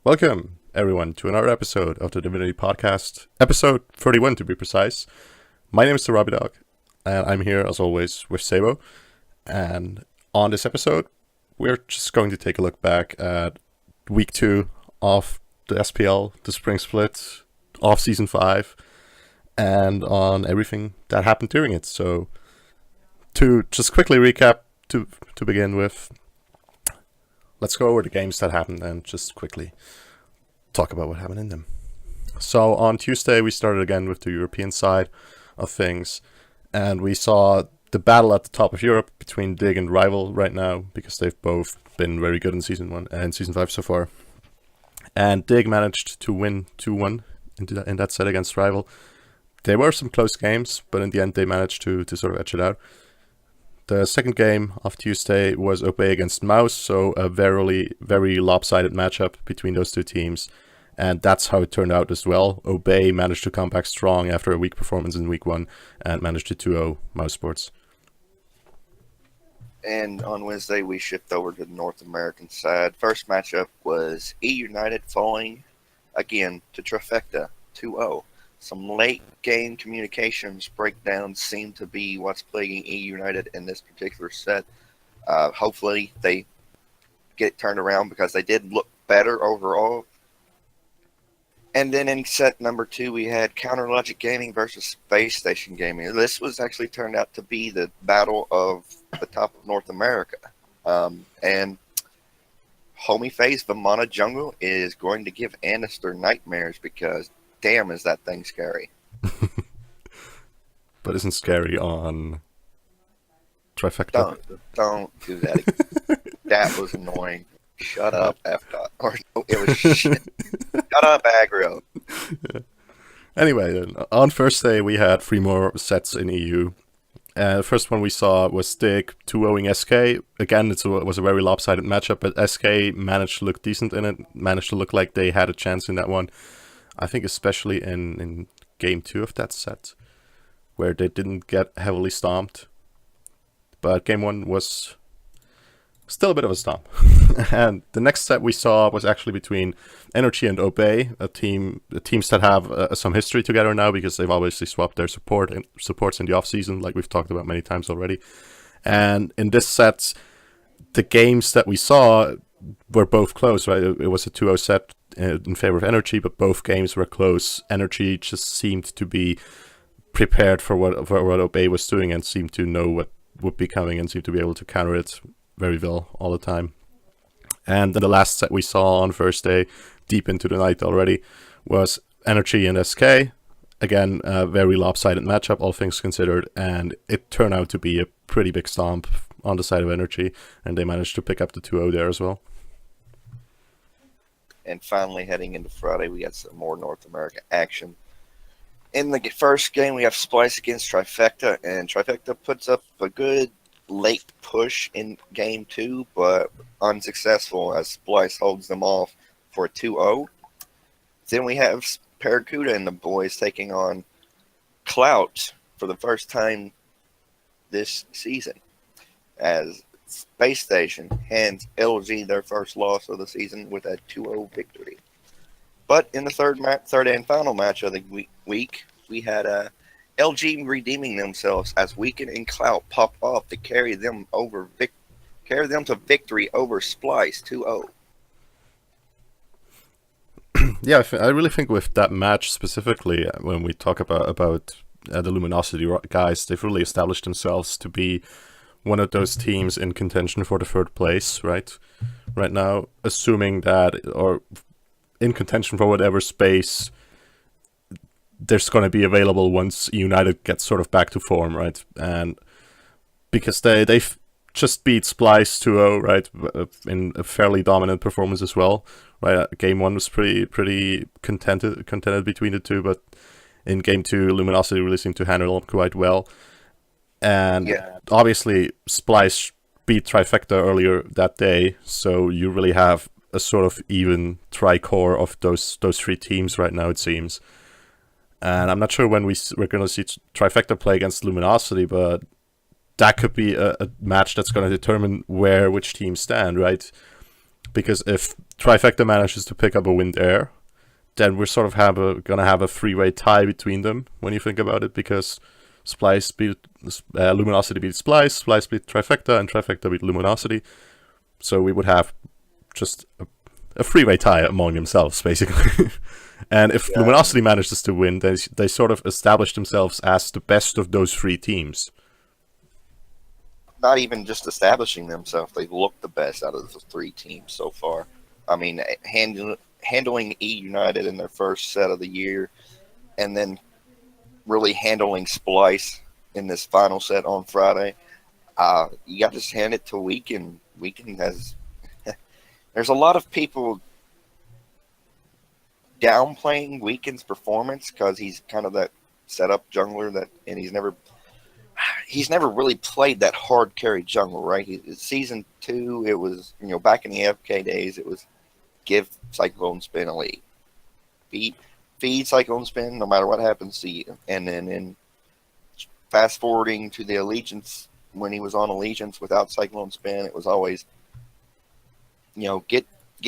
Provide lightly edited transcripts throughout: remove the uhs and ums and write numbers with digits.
Welcome, everyone, to another episode of the Divinity podcast, episode 31 to be precise. My name is the Robbie Dog, and I'm here as always with Sabo. And on this episode, we're just going to take a look back at week 2 of the SPL, the Spring Split, of season 5, and on everything that happened during it. So, to just quickly recap to begin with, let's go over the games that happened and just quickly talk about what happened in them. So on Tuesday, we started again with the European side of things, and we saw the battle at the top of Europe between Dig and Rival right now, because they've both been very good in Season 1 and Season 5 so far. And Dig managed to win 2-1 in that set against Rival. There were some close games, but in the end they managed to sort of edge it out. The second game of Tuesday was Obey against Mouse, so a very lopsided matchup between those two teams. And that's how it turned out as well. Obey managed to come back strong after a weak performance in week 1 and managed to 2-0 Mouse Sports. And on Wednesday, we shift over to the North American side. First matchup was E United falling again to Trifecta 2-0. Some late game communications breakdowns seem to be what's plaguing E United in this particular set. Hopefully they get turned around, because they did look better overall. And then in set number 2, we had Counter Logic Gaming versus Space Station Gaming. This was actually turned out to be the battle of the top of North America. And homie face Vimana Jungle is going to give Annister nightmares, because damn, is that thing scary. But isn't scary on Trifecta? Don't do that again. That was annoying. Shut up, F-Dot. Or no, it was shit. Shut up, aggro. Yeah. Anyway, on first day we had 3 more sets in EU. The first one we saw was Dig 2-0ing SK. Again, it was a very lopsided matchup, but SK managed to look decent in it, managed to look like they had a chance in that one. I think especially in game 2 of that set, where they didn't get heavily stomped. But game 1 was still a bit of a stomp. And the next set we saw was actually between Energy and Obey, the teams that have some history together now, because they've obviously swapped their supports in the off-season, like we've talked about many times already. And in this set, the games that we saw were both close, right? It was a 2-0 set in favor of Energy, but both games were close. Energy just seemed to be prepared for what Obey was doing, and seemed to know what would be coming, and seemed to be able to counter it very well all the time. And then the last set we saw on first day, deep into the night already, was Energy and SK. Again, a very lopsided matchup, all things considered, and it turned out to be a pretty big stomp on the side of Energy, and they managed to pick up the 2-0 there as well. And finally, heading into Friday, we got some more North America action. In the first game, we have Splice against Trifecta, and Trifecta puts up a good late push in game 2, but unsuccessful, as Splice holds them off for a 2-0. Then we have Paracuda and the boys taking on Clout for the first time this season, as Space Station hands LG their first loss of the season with a 2-0 victory. But in the third and final match of the week, we had LG redeeming themselves as Weekend and Clout pop off to carry them to victory over Splice 2-0. Yeah, I really think with that match specifically, when we talk about the Luminosity guys, they've really established themselves to be one of those teams in contention for the 3rd place, right now, assuming that, or in contention for whatever space there's going to be available once United gets sort of back to form, right? And because they've just beat Splice 2-0, right, in a fairly dominant performance as well, right? Game 1 was pretty contended between the two, but in game 2, Luminosity really seemed to handle them quite well. And obviously, Splice beat Trifecta earlier that day, so you really have a sort of even tricore of those 3 teams right now, it seems. And I'm not sure when we're going to see Trifecta play against Luminosity, but that could be a match that's going to determine which teams stand, right? Because if Trifecta manages to pick up a win there, then we're sort of gonna have a three-way tie between them when you think about it, because Splice beat Luminosity beat Splice, Splice beat Trifecta, and Trifecta beat Luminosity. So we would have just a three-way tie among themselves, basically. And if Luminosity manages to win, they sort of establish themselves as the best of those three teams. Not even just establishing themselves, they've looked the best out of the three teams so far. I mean, handling E United in their first set of the year, and then really handling Splice in this final set on Friday. You got to hand it to Weekend. Weekend has. There's a lot of people downplaying Weekend's performance because he's kind of that setup jungler and he's never really played that hard carry jungle, right? Season 2, it was, back in the FK days, it was give Cyclone Spin a lead. Feed Cyclone Spin no matter what happens to you. And then in fast forwarding to the Allegiance, when he was on Allegiance without Cyclone Spin, it was always, get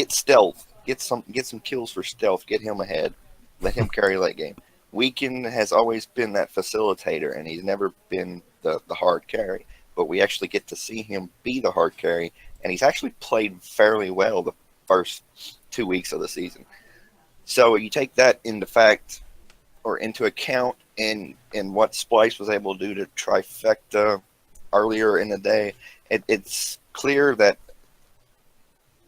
stealth. Get some kills for stealth. Get him ahead. Let him carry late game. Weekend has always been that facilitator, and he's never been the hard carry. But we actually get to see him be the hard carry, and he's actually played fairly well the first 2 weeks of the season. So you take that into account in what Splice was able to do to Trifecta earlier in the day. It's clear that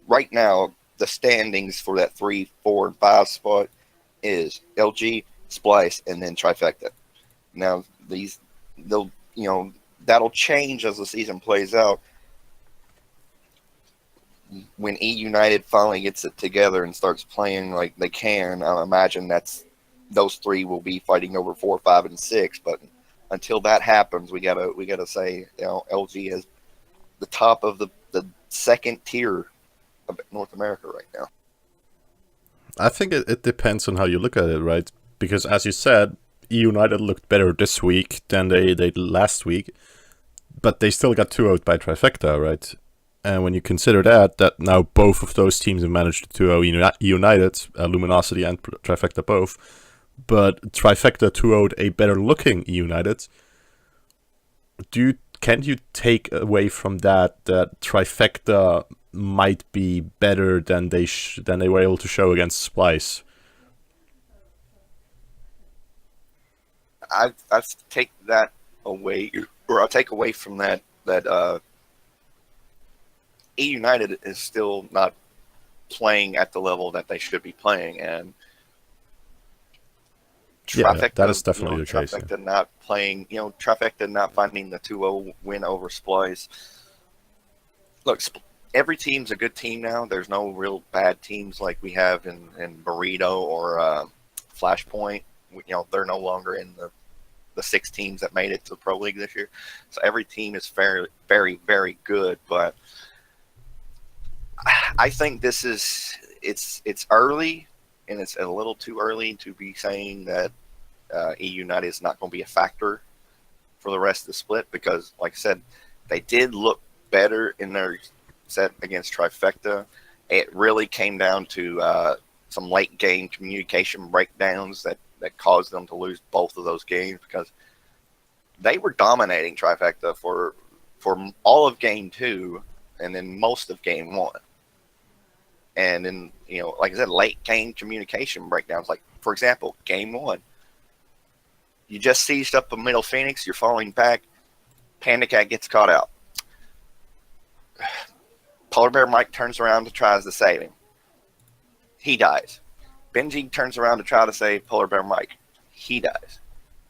right now the standings for that 3, 4, and 5 spot is LG, Splice, and then Trifecta. Now that'll change as the season plays out. When E United finally gets it together and starts playing like they can, I imagine those three will be fighting over 4, 5, and 6. But until that happens, we gotta say LG is the top of the second tier of North America right now. I think it depends on how you look at it, right? Because as you said, E United looked better this week than they did last week, but they still got 2-0'd by Trifecta, right? And when you consider that now both of those teams have managed to 2-0 United, Luminosity and Trifecta both, but Trifecta 2-0'd a better looking United. Can you take away from that Trifecta might be better than they were able to show against Splice? I take that away, or I'll take away from that E United is still not playing at the level that they should be playing, and Trifecta, that is definitely the case. Trifecta not playing, Trifecta not finding the 2-0 win over Splice. Look, every team's a good team now. There's no real bad teams like we have in Burrito or Flashpoint. They're no longer in the 6 teams that made it to the Pro League this year. So every team is very, very, very good. But I think it's early, and it's a little too early to be saying that E United is not going to be a factor for the rest of the split, because, like I said, they did look better in their set against Trifecta. It really came down to some late game communication breakdowns that caused them to lose both of those games, because they were dominating Trifecta for all of game 2 and then most of game 1. And then, like I said, late game communication breakdowns. Like, for example, game 1, you just seized up a middle Phoenix, you're falling back, Panda Cat gets caught out. Polar Bear Mike turns around to try to save him. He dies. Benji turns around to try to save Polar Bear Mike. He dies.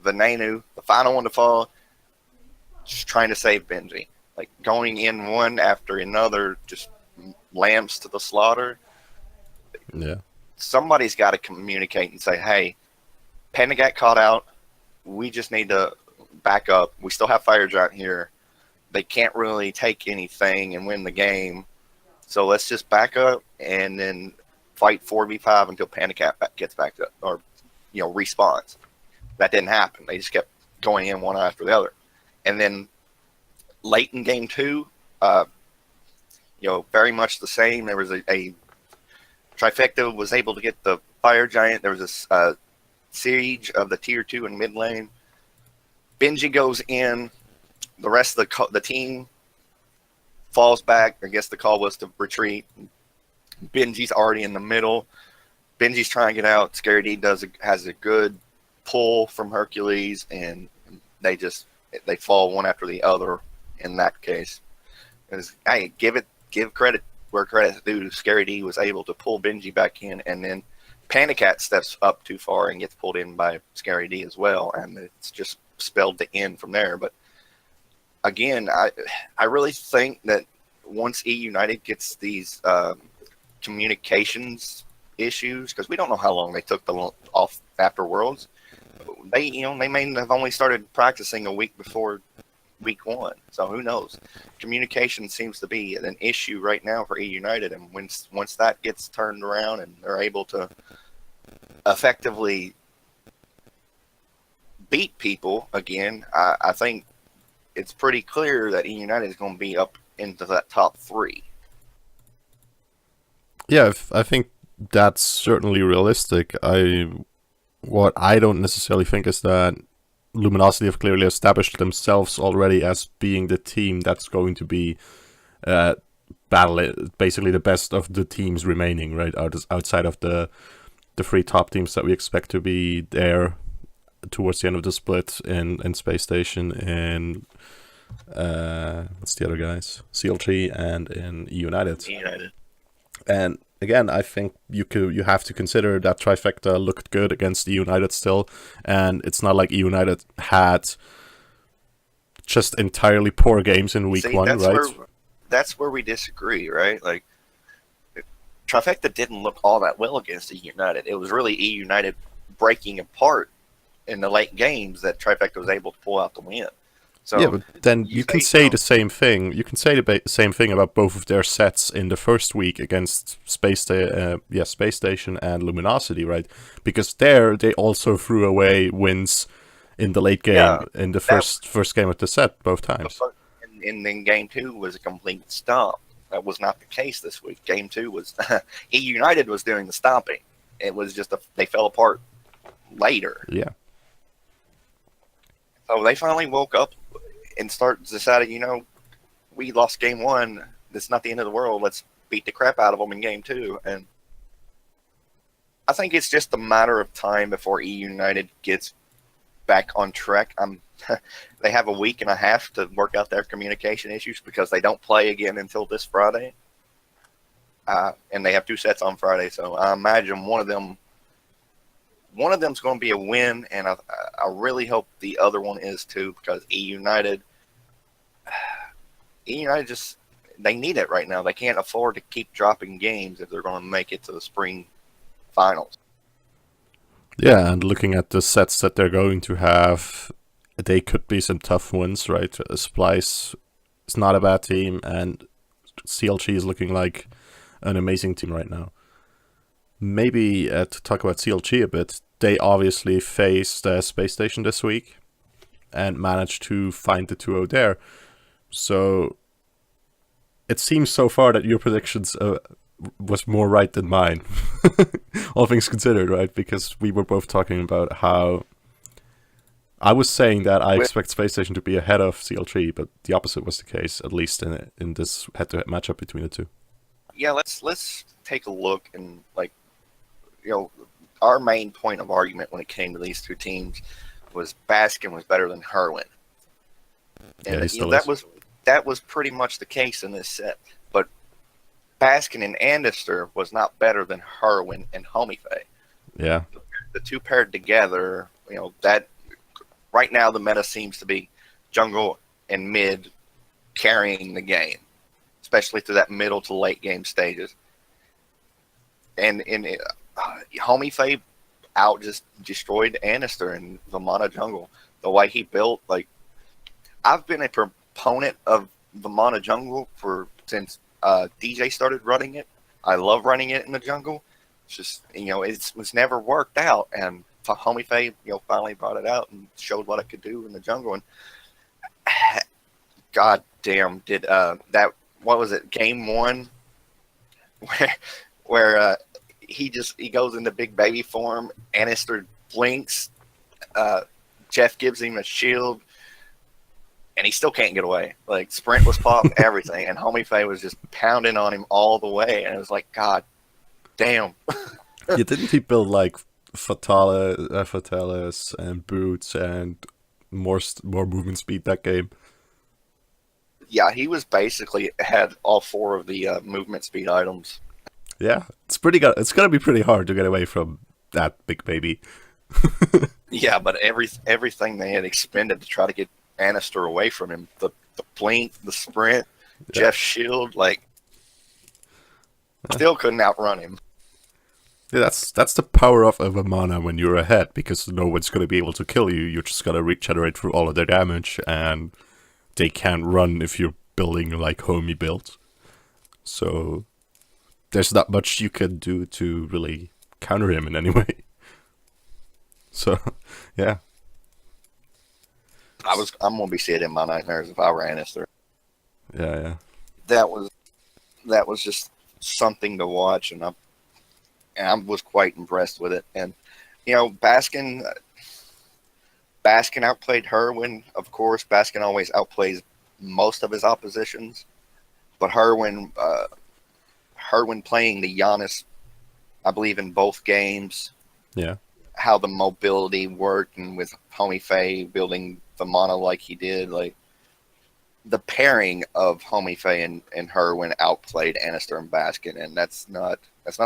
Venenu, the final one to fall, just trying to save Benji. Like, going in one after another, just lambs to the slaughter. Yeah. Somebody's got to communicate and say, hey, Panda got caught out. We just need to back up. We still have Fire Giant here. They can't really take anything and win the game. So let's just back up and then fight 4v5 until Panda Cat gets back up or, respawns. That didn't happen. They just kept going in one after the other. And then late in game 2, very much the same. There was a Trifecta was able to get the Fire Giant. There was a siege of the tier 2 in mid lane. Benji goes in. The rest of the team falls back. I guess the call was to retreat. Benji's already in the middle. Benji's trying to get out. Scary D has a good pull from Hercules, and they fall one after the other in that case. Hey, give credit where credit's due. Scary D was able to pull Benji back in, and then Panda Cat steps up too far and gets pulled in by Scary D as well, and it's just spelled the end from there. But again, I really think that once E United gets these communications issues, because we don't know how long they took them off after Worlds. They may have only started practicing a week before week 1, so who knows? Communication seems to be an issue right now for E United, and once that gets turned around and they're able to effectively beat people again, I think it's pretty clear that E United is going to be up into that top 3. Yeah, I think that's certainly realistic. What I don't necessarily think is that Luminosity have clearly established themselves already as being the team that's going to be basically the best of the teams remaining, right? Outside of the 3 top teams that we expect to be there towards the end of the split in Space Station, and what's the other guys? CLG and in United. And again, I think you have to consider that Trifecta looked good against United still, and it's not like United had just entirely poor games in week 1, right? That's where we disagree, right? Like, Trifecta didn't look all that well against E United. It was really E United breaking apart in the late games that Trifecta was able to pull out the win. So yeah, but then you can say the same thing. You can say the same thing about both of their sets in the first week against Space Station and Luminosity, right? Because there they also threw away wins in the late game in the first game of the set both times. And then game 2 was a complete stomp. That was not the case this week. Game 2 was E United was doing the stomping. It was just they fell apart later. Yeah. So they finally woke up and decided, we lost game 1. It's not the end of the world. Let's beat the crap out of them in game 2. And I think it's just a matter of time before E United gets back on track. They have a week and a half to work out their communication issues because they don't play again until this Friday. And they have 2 sets on Friday. So I imagine one of them's going to be a win, and I really hope the other one is too, because E United just, they need it right now. They can't afford to keep dropping games if they're going to make it to the spring finals. Yeah, and looking at the sets that they're going to have, they could be some tough ones, right? Splice is not a bad team, and CLG is looking like an amazing team right now. Maybe to talk about CLG a bit, they obviously faced Space Station this week and managed to find the 2-0 there. So it seems so far that your predictions was more right than mine, all things considered, right? Because we were both talking about how I was saying that I expect Space Station to be ahead of CLG, but the opposite was the case, at least in this head-to-head matchup between the two. Yeah, let's take a look, and our main point of argument when it came to these 2 teams was Baskin was better than Herwin. And that was pretty much the case in this set. But Baskin and Andister was not better than Herwin and Homifay. Yeah. The 2 paired together, that right now the meta seems to be jungle and mid carrying the game, especially through that middle to late game stages. And Homifay just destroyed Annister in the Mana jungle. The way he built, I've been a proponent of the Mana jungle since DJ started running it. I love running it in the jungle. It's just, it was never worked out, and Homifay, finally brought it out and showed what it could do in the jungle. And god damn, did that, what was it, game 1 where he goes into big baby form. Annister blinks. Jeff gives him a shield, and he still can't get away. Like, sprint was popped, everything, and Homie Faye was just pounding on him all the way, and it was like, God damn. Yeah, didn't he build like Fatalis and boots and more movement speed that game? Yeah, he was basically had all four of the movement speed items. Yeah, it's pretty good. It's gonna be pretty hard to get away from that big baby. Yeah, but everything they had expended to try to get Annister away from him, the blink, the sprint, Yeah. Jeff's shield, like, still couldn't outrun him. Yeah, that's the power of a mana when you're ahead, because no one's gonna be able to kill you. You're just gonna regenerate through all of their damage, and they can't run if you're building like homie build. So there's not much you can do to really counter him in any way. So yeah. I'm gonna be seeing in my nightmares if I were Annister. Yeah. That was just something to watch, and I was quite impressed with it. And Baskin outplayed Herwin, of course. Baskin always outplays most of his oppositions, but Herwin playing the Giannis, I believe, in both games. Yeah. How the mobility worked, and with Homie Faye building the mana like he did, like the pairing of Homie Faye and Herwin outplayed Annister and Baskin, and that's not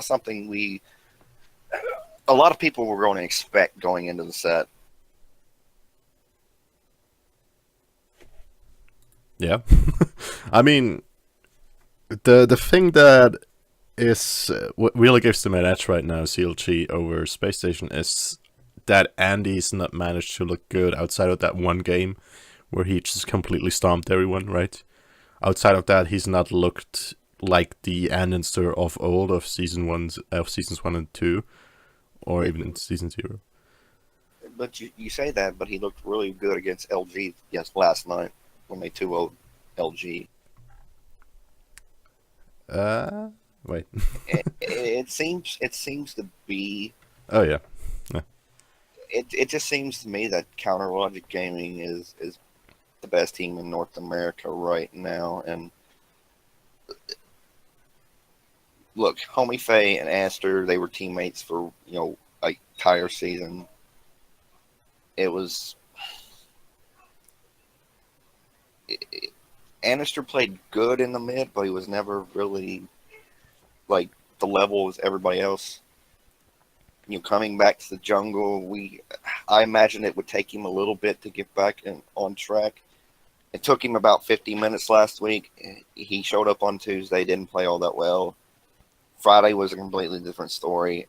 something a lot of people were going to expect going into the set. Yeah. I mean, the thing that is what really gives them an edge right now, CLG over Space Station, is that Andy's not managed to look good outside of that one game where he just completely stomped everyone, right? Outside of that, he's not looked like the Annister of old of seasons 1 and 2, or even in season 0. But you say that, but he looked really good against LG last night when they 2-0'd LG. Wait. it seems to be. Oh yeah. It just seems to me that Counter Logic Gaming is the best team in North America right now. And look, Homie Faye and Aster, they were teammates for like entire season. Annister played good in the mid, but he was never really like the level as everybody else. Coming back to the jungle, I imagine it would take him a little bit to get back on track. It took him about 50 minutes last week. He showed up on Tuesday, didn't play all that well. Friday was a completely different story.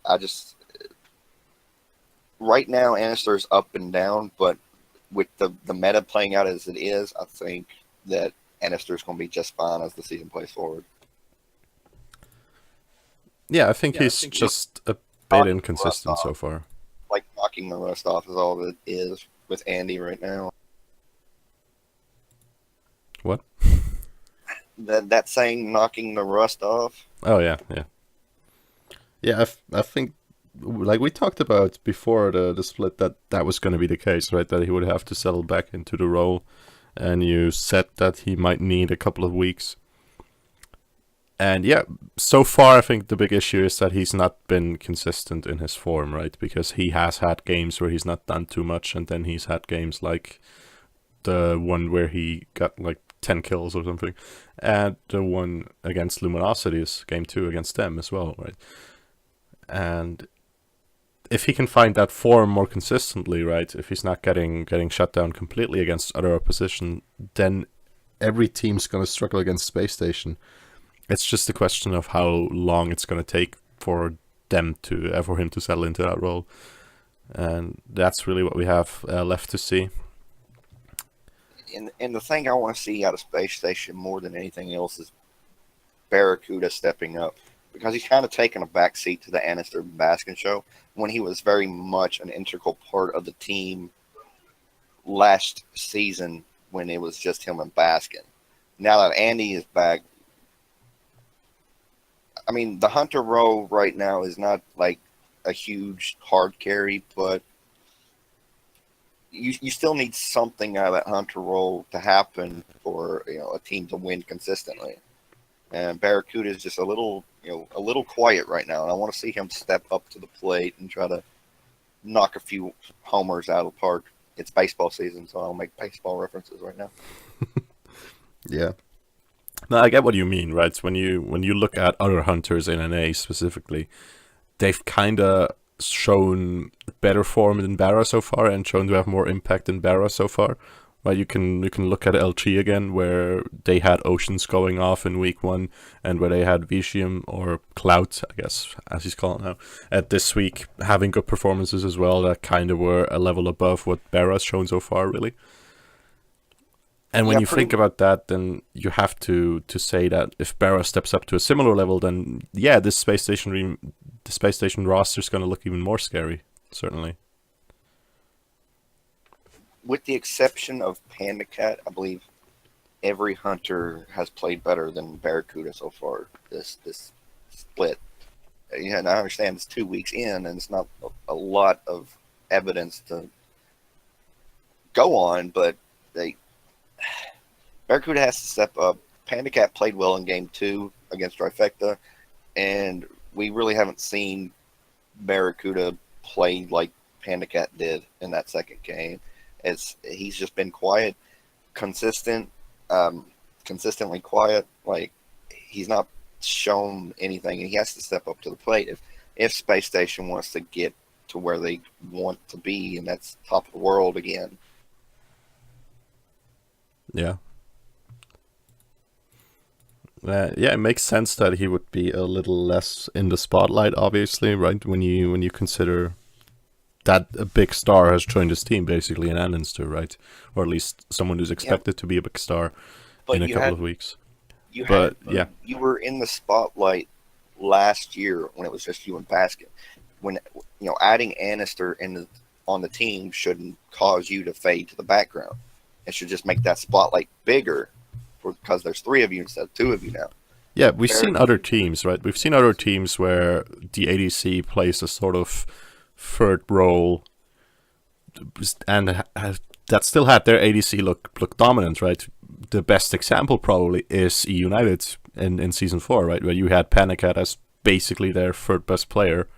Right now, Annister's up and down, but with the meta playing out as it is, I think that Annister's going to be just fine as the season plays forward. Yeah, I think he's just a bit inconsistent so far. Like, knocking the rust off is all it is with Andy right now. What? That saying, knocking the rust off? Oh, yeah. Yeah, I think, like we talked about before the split, that was going to be the case, right? That he would have to settle back into the role, and you said that he might need a couple of weeks. And yeah, so far I think the big issue is that he's not been consistent in his form, right? Because he has had games where he's not done too much, and then he's had games like the one where he got like 10 kills or something, and the one against Luminosity is game 2 against them as well, right? And if he can find that form more consistently, right, if he's not getting shut down completely against other opposition, then every team's going to struggle against Space Station. It's just a question of how long it's going to take for him to settle into that role, and that's really what we have left to see. And the thing I want to see out of Space Station more than anything else is Barracuda stepping up, because he's kind of taken a backseat to the Annister Baskin show when he was very much an integral part of the team last season when it was just him and Baskin. Now that Andy is back, I mean, the hunter role right now is not like a huge hard carry, but you still need something out of that hunter role to happen for a team to win consistently. And Barracuda is just a little quiet right now, and I want to see him step up to the plate and try to knock a few homers out of the park. It's baseball season, so I'll make baseball references right now. Yeah. No, I get what you mean, right? When you look at other hunters in NA specifically, they've kind of shown better form than Barra so far, and shown to have more impact than Barra so far. Right, you can look at LG again, where they had Oceans going off in week 1, and where they had Vicium, or Clout, I guess, as he's called now, at this week, having good performances as well, that kind of were a level above what Barra's shown so far, really. And when Yeah, you think about that, then you have to say that if Barra steps up to a similar level, then yeah, the space station roster is going to look even more scary, certainly. with the exception of Panda Cat, I believe every hunter has played better than Barracuda so far. This split. Yeah, and I understand it's 2 weeks in, and it's not a lot of evidence to go on, but they Barracuda has to step up. Panda Cat played well in game 2 against Trifecta, and we really haven't seen Barracuda play like Panda Cat did in that second game. He's just been quiet, consistent, consistently quiet. Like, he's not shown anything, and he has to step up to the plate if Space Station wants to get to where they want to be, and that's top of the world again. Yeah. Yeah, it makes sense that he would be a little less in the spotlight, obviously, right? When you consider that a big star has joined his team, basically, in Anninster, right? Or at least someone who's expected to be a big star in But a couple of weeks. you had But yeah, you were in the spotlight last year when it was just you and Basket. When adding Annister on the team shouldn't cause you to fade to the background. It should just make that spotlight bigger because there's 3 of you instead of 2 of you now. yeah, we've Fair. seen other teams, right? We've seen other teams where the ADC plays a sort of third role, and that still had their ADC look dominant, right? The best example probably is E United in season 4, right, where you had Panicat as basically their third best player,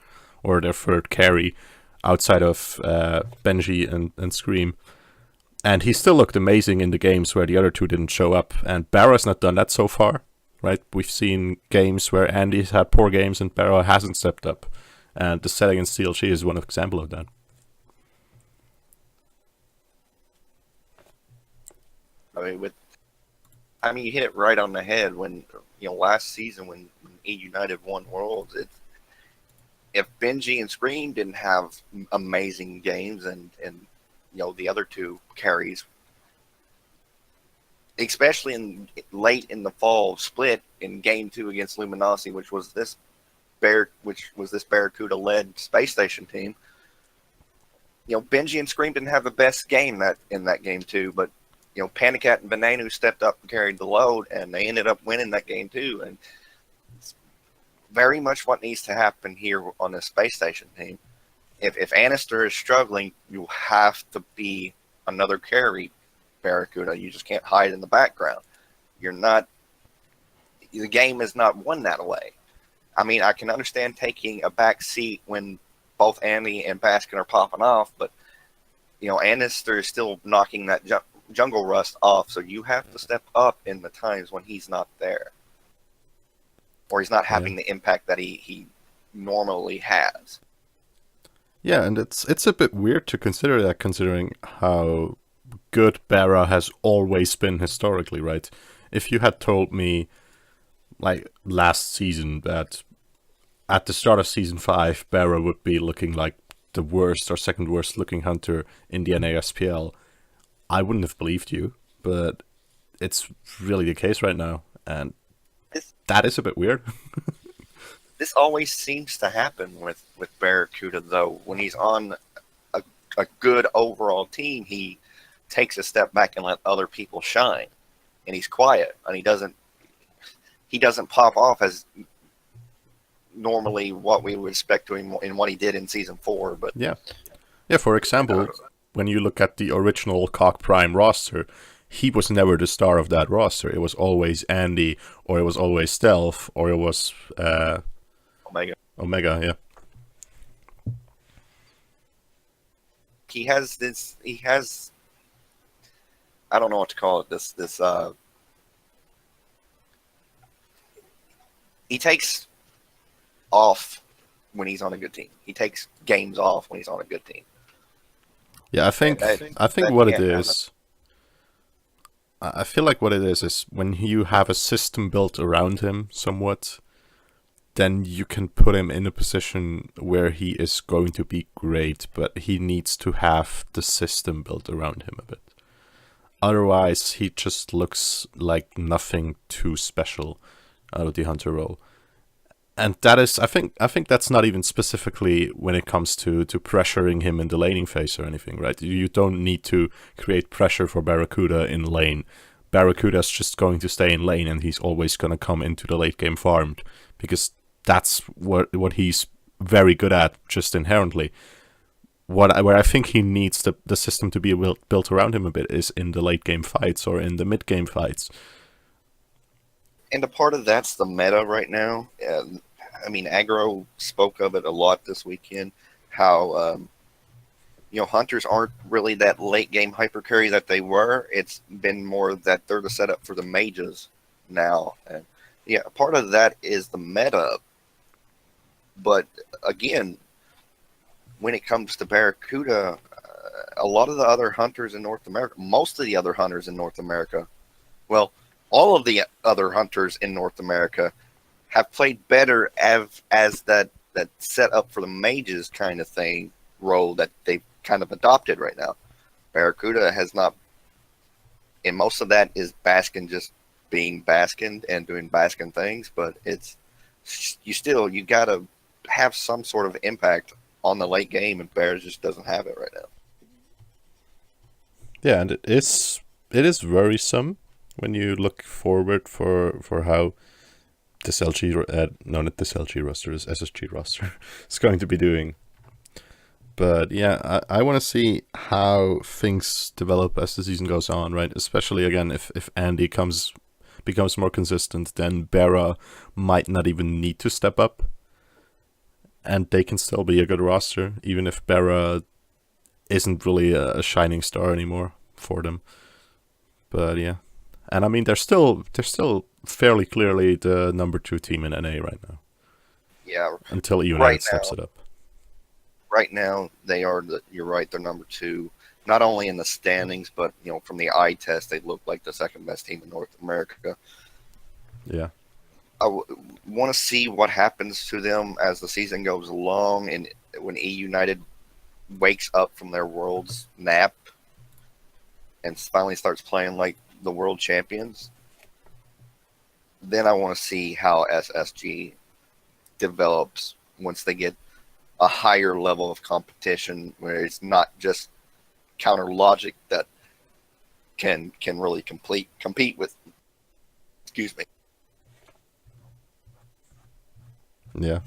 or their third carry, outside of Benji and Scream. And he still looked amazing in the games where the other two didn't show up. And Barra's not done that so far, right? We've seen games where Andy's had poor games and Barra hasn't stepped up. And the set against CLG is one example of that. You hit it right on the head when last season when E United won Worlds. If Benji and Scream didn't have amazing games, and the other two carries, especially late in the fall split in game 2 against Luminosity, which was this Barracuda led Space Station team. Benji and Scream didn't have the best game in that game 2, but Panicat and Bananu stepped up and carried the load, and they ended up winning that game 2. And it's very much what needs to happen here on the Space Station team. If Annister is struggling, you have to be another carry Barracuda. You just can't hide in the background. The game is not won that way. I can understand taking a back seat when both Andy and Baskin are popping off, but Annister is still knocking that jungle rust off, so you have to step up in the times when he's not there, or he's not having the impact that he normally has. Yeah, and it's a bit weird to consider that, considering how good Barra has always been historically, right? If you had told me, like, last season that at the start of season 5, Barra would be looking like the worst or second worst looking hunter in the NASPL, I wouldn't have believed you, but it's really the case right now, and that is a bit weird. This always seems to happen with Barracuda, though. When he's on a good overall team, he takes a step back and let other people shine, and he's quiet, and he doesn't pop off as normally what we would expect to him in what he did in season 4. But Yeah. Yeah, for example, when you look at the original Cock Prime roster, he was never the star of that roster. It was always Andy, or it was always Stealth, or it was Omega, Omega, yeah. he has this. He has. I don't know what to call it. This. He takes off when he's on a good team. He takes games off when he's on a good team. Yeah, I think what it is. I feel like what it is when you have a system built around him somewhat, then you can put him in a position where he is going to be great, but he needs to have the system built around him a bit. Otherwise, he just looks like nothing too special out of the hunter role. And that is, I think that's not even specifically when it comes to pressuring him in the laning phase or anything, right? You don't need to create pressure for Barracuda in lane. Barracuda's just going to stay in lane, and he's always going to come into the late game farmed, because that's what he's very good at just inherently. Where I think he needs the system to be built around him a bit is in the late game fights or in the mid game fights. And a part of that's the meta right now. I mean, Aggro spoke of it a lot this weekend, how, hunters aren't really that late game hyper carry that they were. It's been more that they're the setup for the mages now. And yeah, part of that is the meta. But again, when it comes to Barracuda, a lot of the other hunters in North America, most of the other hunters in North America, well, all of the other hunters in North America have played better as that set up for the mages kind of thing role that they've kind of adopted right now. Barracuda has not, and most of that is Baskin just being Baskin and doing Baskin things, but you gotta have some sort of impact on the late game, and Bears just doesn't have it right now. Yeah, and it is worrisome when you look forward for how this LG, not this LG roster, this SSG roster is going to be doing. But yeah, I want to see how things develop as the season goes on, right? Especially again, if Andy becomes more consistent, then Barra might not even need to step up, and they can still be a good roster, even if Barra isn't really a shining star anymore for them. But yeah, and I mean they're still fairly clearly the number 2 team in NA right now. Yeah, until United steps it up. Right now, they are. You're right. They're number 2, not only in the standings, but from the eye test, they look like the second best team in North America. Yeah. I want to see what happens to them as the season goes along, and when E United wakes up from their world's nap and finally starts playing like the world champions. Then I want to see how SSG develops once they get a higher level of competition, where it's not just counter logic that can really compete with. Excuse me. Yeah.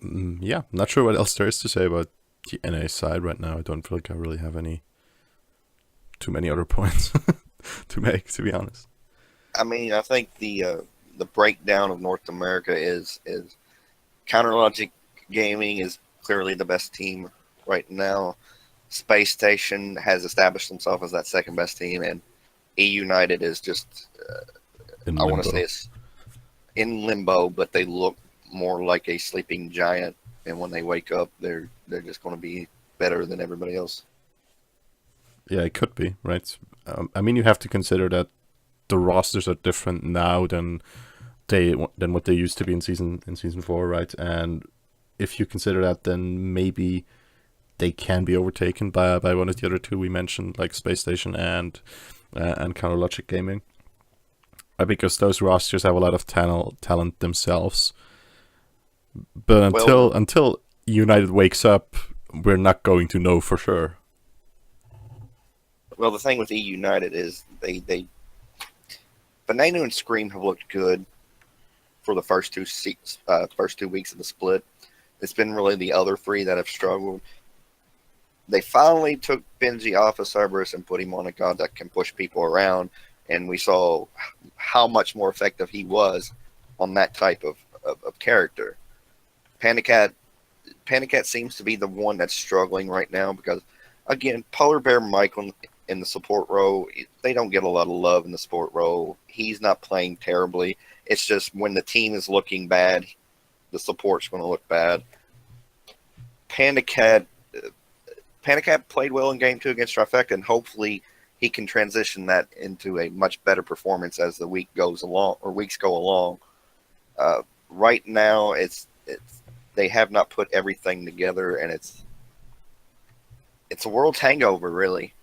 Yeah, not sure what else there is to say about the NA side right now. I don't feel like I really have too many other points to make, to be honest. I mean, I think the breakdown of North America is Counter Logic Gaming is clearly the best team right now. Space Station has established themselves as that second best team, and E United is just I want to say it's in limbo, but they look more like a sleeping giant, and when they wake up, they're just going to be better than everybody else. Yeah, it could be, right? I mean, you have to consider that the rosters are different now than what they used to be in season 4, right? And if you consider that, then maybe they can be overtaken by one of the other two we mentioned, like Space Station and Counter Logic Gaming, because those rosters have a lot of talent themselves. But until United wakes up, we're not going to know for sure. Well, the thing with E United is they Veneno and Scream have looked good. for the first 2 weeks of the split. It's been really the other three that have struggled. They finally took Benji off of Cerberus and put him on a god that can push people around, and we saw how much more effective he was on that type of character. Panic Cat seems to be the one that's struggling right now because, again, Polar Bear Michael in the support role, they don't get a lot of love in the support role. He's not playing terribly. It's just when the team is looking bad, the support's going to look bad. Panda Cat played well in Game 2 against Trifecta, and hopefully he can transition that into a much better performance as the weeks go along. Right now, they have not put everything together, and it's a world hangover, really.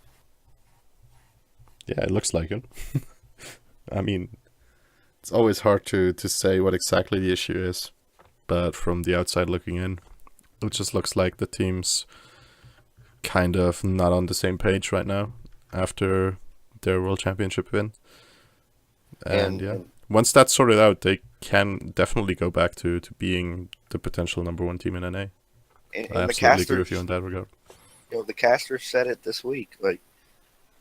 Yeah, it looks like it. I mean, it's always hard to say what exactly the issue is, but from the outside looking in, it just looks like the team's kind of not on the same page right now after their World Championship win. And once that's sorted out, they can definitely go back to being the potential number one team in NA. I absolutely agree with you on that regard. The casters said it this week. Like,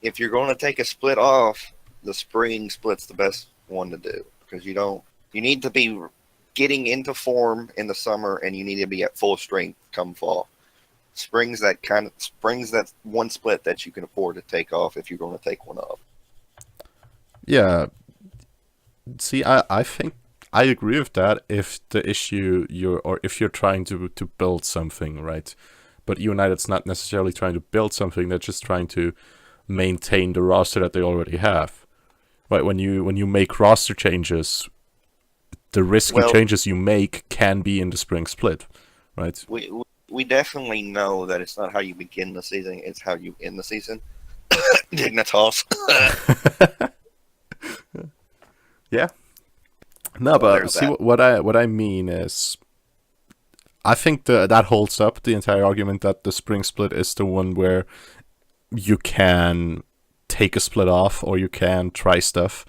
if you're going to take a split off, the spring split's the best one to do because you need to be getting into form in the summer, and you need to be at full strength come fall. Spring's that one split that you can afford to take off if you're going to take one off. Yeah. See, I think I agree with that if the issue if you're trying to build something, right? But United's not necessarily trying to build something, they're just trying to maintain the roster that they already have. Right? When you make roster changes, the risky changes you make can be in the spring split, right? We definitely know that it's not how you begin the season, it's how you end the season. Dignitas. Yeah. No, but see what I mean is, I think that holds up the entire argument that the spring split is the one where you can take a split off or you can try stuff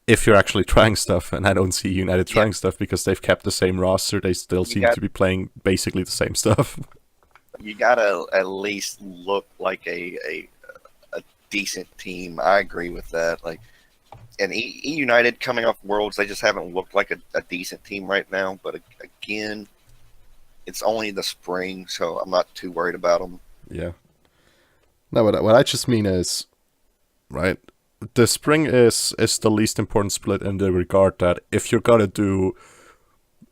if you're actually trying stuff, and I don't see United trying stuff because they've kept the same roster. They still seem to be playing basically the same stuff. You gotta at least look like a decent team. I agree with that. Like, and E United coming off Worlds, they just haven't looked like a decent team right now. But again, it's only the spring, so I'm not too worried about them. Yeah. No, what I just mean is, right, the spring is the least important split in the regard that if you're gonna do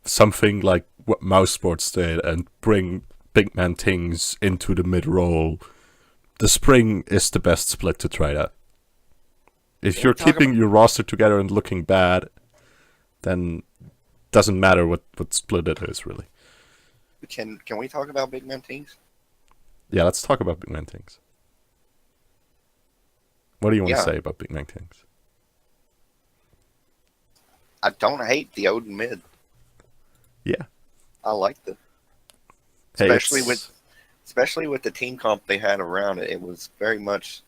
something like what Mouse Sports did and bring big man things into the mid roll, the spring is the best split to try that. If you're keeping your roster together and looking bad, then doesn't matter what split it is, really. Can we talk about big man teams? Yeah, let's talk about big man things. What do you want to say about big man things? I don't hate the Odin mid. Yeah, I liked it, especially with the team comp they had around it. It was very much.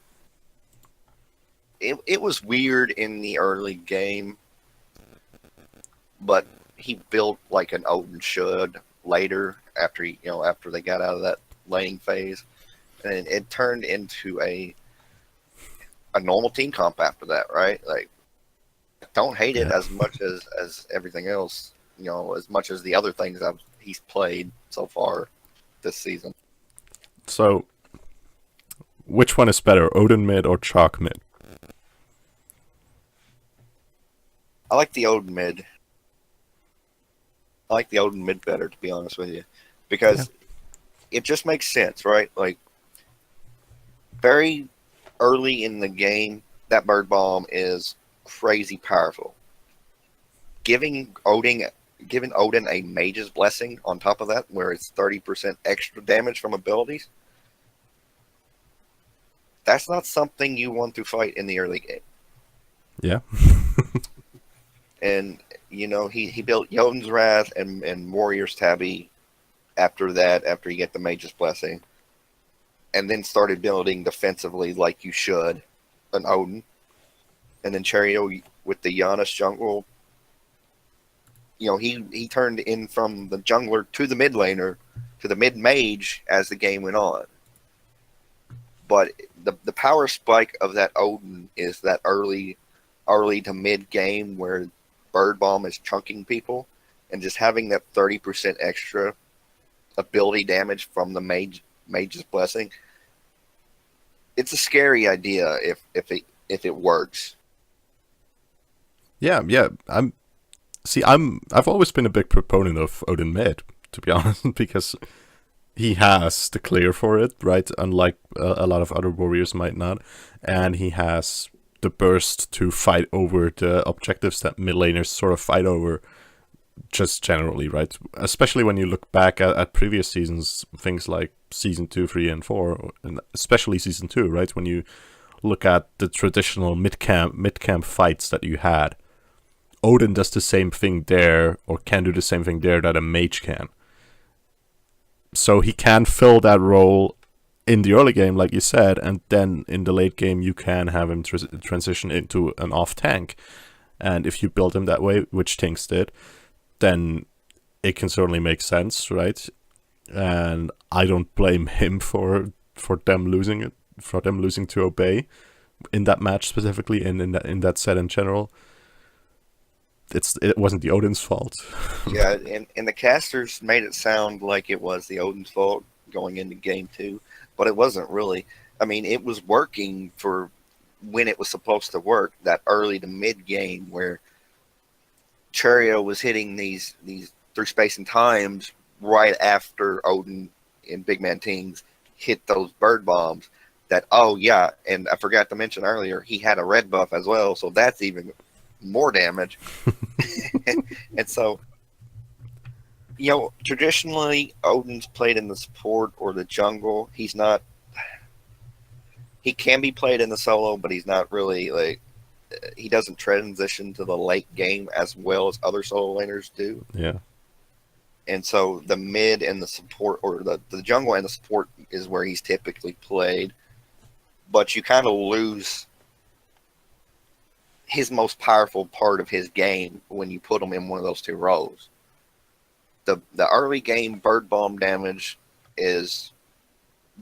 It was weird in the early game, but he built like an Odin should later after they got out of that laning phase, and it turned into a normal team comp after that, right? Like, don't hate it as much as everything else, as much as the other things he's played so far this season. So, which one is better, Odin mid or Chalk mid? I like the Odin mid. I like the Odin mid better, to be honest with you, because it just makes sense, right? Like, very early in the game, that bird bomb is crazy powerful. Giving Odin a mage's blessing on top of that, where it's 30% extra damage from abilities, that's not something you want to fight in the early game. Yeah. And, he built Jotun's Wrath and Warrior's Tabby after that, after you get the mage's blessing. And then started building defensively like you should, an Odin. And then Cherio with the Giannis jungle. he turned in from the jungler to the mid laner to the mid mage as the game went on. But the power spike of that Odin is that early to mid game where Bird Bomb is chunking people, and just having that 30% extra ability damage from the mage's blessing. It's a scary idea if it works. Yeah, yeah. I've always been a big proponent of Odin mid, to be honest, because he has the clear for it, right? Unlike a lot of other warriors might not, and he has the burst to fight over the objectives that mid laners sort of fight over, just generally, right? Especially when you look back at previous seasons, things like season 2, 3, and 4, and especially season 2, right? When you look at the traditional mid camp fights that you had, Odin does the same thing there, or can do the same thing there that a mage can. So he can fill that role in the early game, like you said, and then in the late game you can have him transition into an off tank. And if you build him that way, which Tinks did, then it can certainly make sense, right? And I don't blame him for them losing it, for them losing to Obey in that match specifically, and in that set in general. It wasn't the Odin's fault. Yeah, and the casters made it sound like it was the Odin's fault going into game 2, but it wasn't really. I mean, it was working for when it was supposed to work, that early to mid game where Cherio was hitting these through space and times right after Odin and Big Man Tings hit those bird bombs. That, oh yeah, and I forgot to mention earlier, he had a red buff as well, so that's even more damage. And so, traditionally Odin's played in the support or the jungle. He can be played in the solo, but he's not really like, he doesn't transition to the late game as well as other solo laners do. Yeah. And so the mid and the support, or the jungle and the support, is where he's typically played. But you kind of lose his most powerful part of his game when you put him in one of those two roles. The early game bird bomb damage is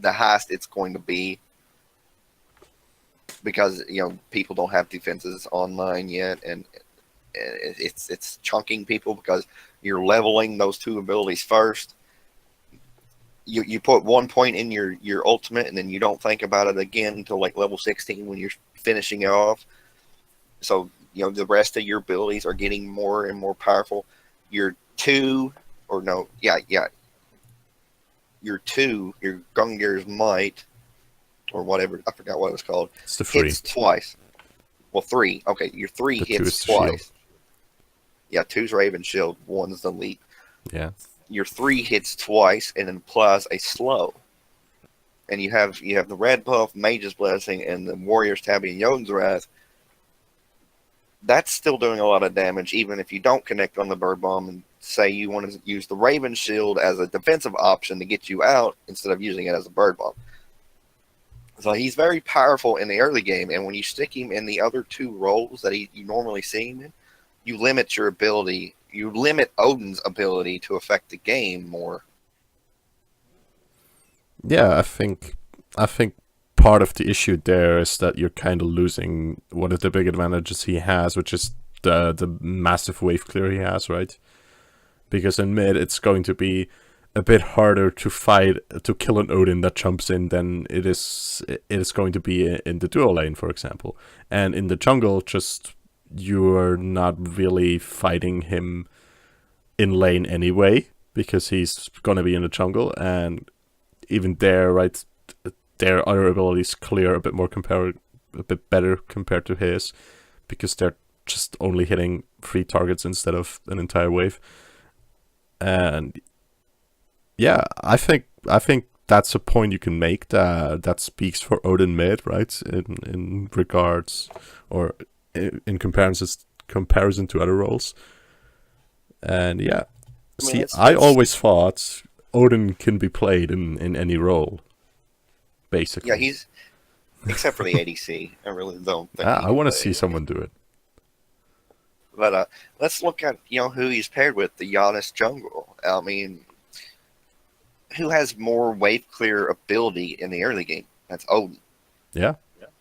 the highest it's going to be because people don't have defenses online yet, and it's chunking people because you're leveling those two abilities first. You put 1 point in your ultimate, and then you don't think about it again until like level 16 when you're finishing it off. So, the rest of your abilities are getting more and more powerful. Your Gungir's Might, or whatever, I forgot what it was called. It's the 3. Hits twice. Well, 3. Okay, your 3 hits twice. Shield. Yeah, 2's Raven Shield, 1's the Leap. Yeah. Your 3 hits twice and implies a slow. And you have the red buff, Mage's Blessing, and the Warrior's Tabby and Jotun's Wrath. That's still doing a lot of damage, even if you don't connect on the bird bomb and say you want to use the Raven Shield as a defensive option to get you out instead of using it as a bird bomb. So he's very powerful in the early game, and when you stick him in the other two roles that you normally see him in, you limit your ability. You limit Odin's ability to affect the game more. Yeah, I think part of the issue there is that you're kind of losing one of the big advantages he has, which is the massive wave clear he has, right? Because in mid, it's going to be a bit harder to kill an Odin that jumps in than it is going to be in the duo lane, for example. And in the jungle, just you're not really fighting him in lane anyway, because he's gonna be in the jungle, and even there, right, their other abilities clear a bit better compared to his, because they're just only hitting 3 targets instead of an entire wave. And yeah, I think that's a point you can make that speaks for Odin mid, right? In regards, or in comparison to other roles. And yeah, I always thought Odin can be played in any role, basically. Yeah, he's except for the ADC. I really don't think. I want to see someone do it. But let's look at who he's paired with, the Giannis jungle. I mean, who has more wave clear ability in the early game? That's Odin. Yeah.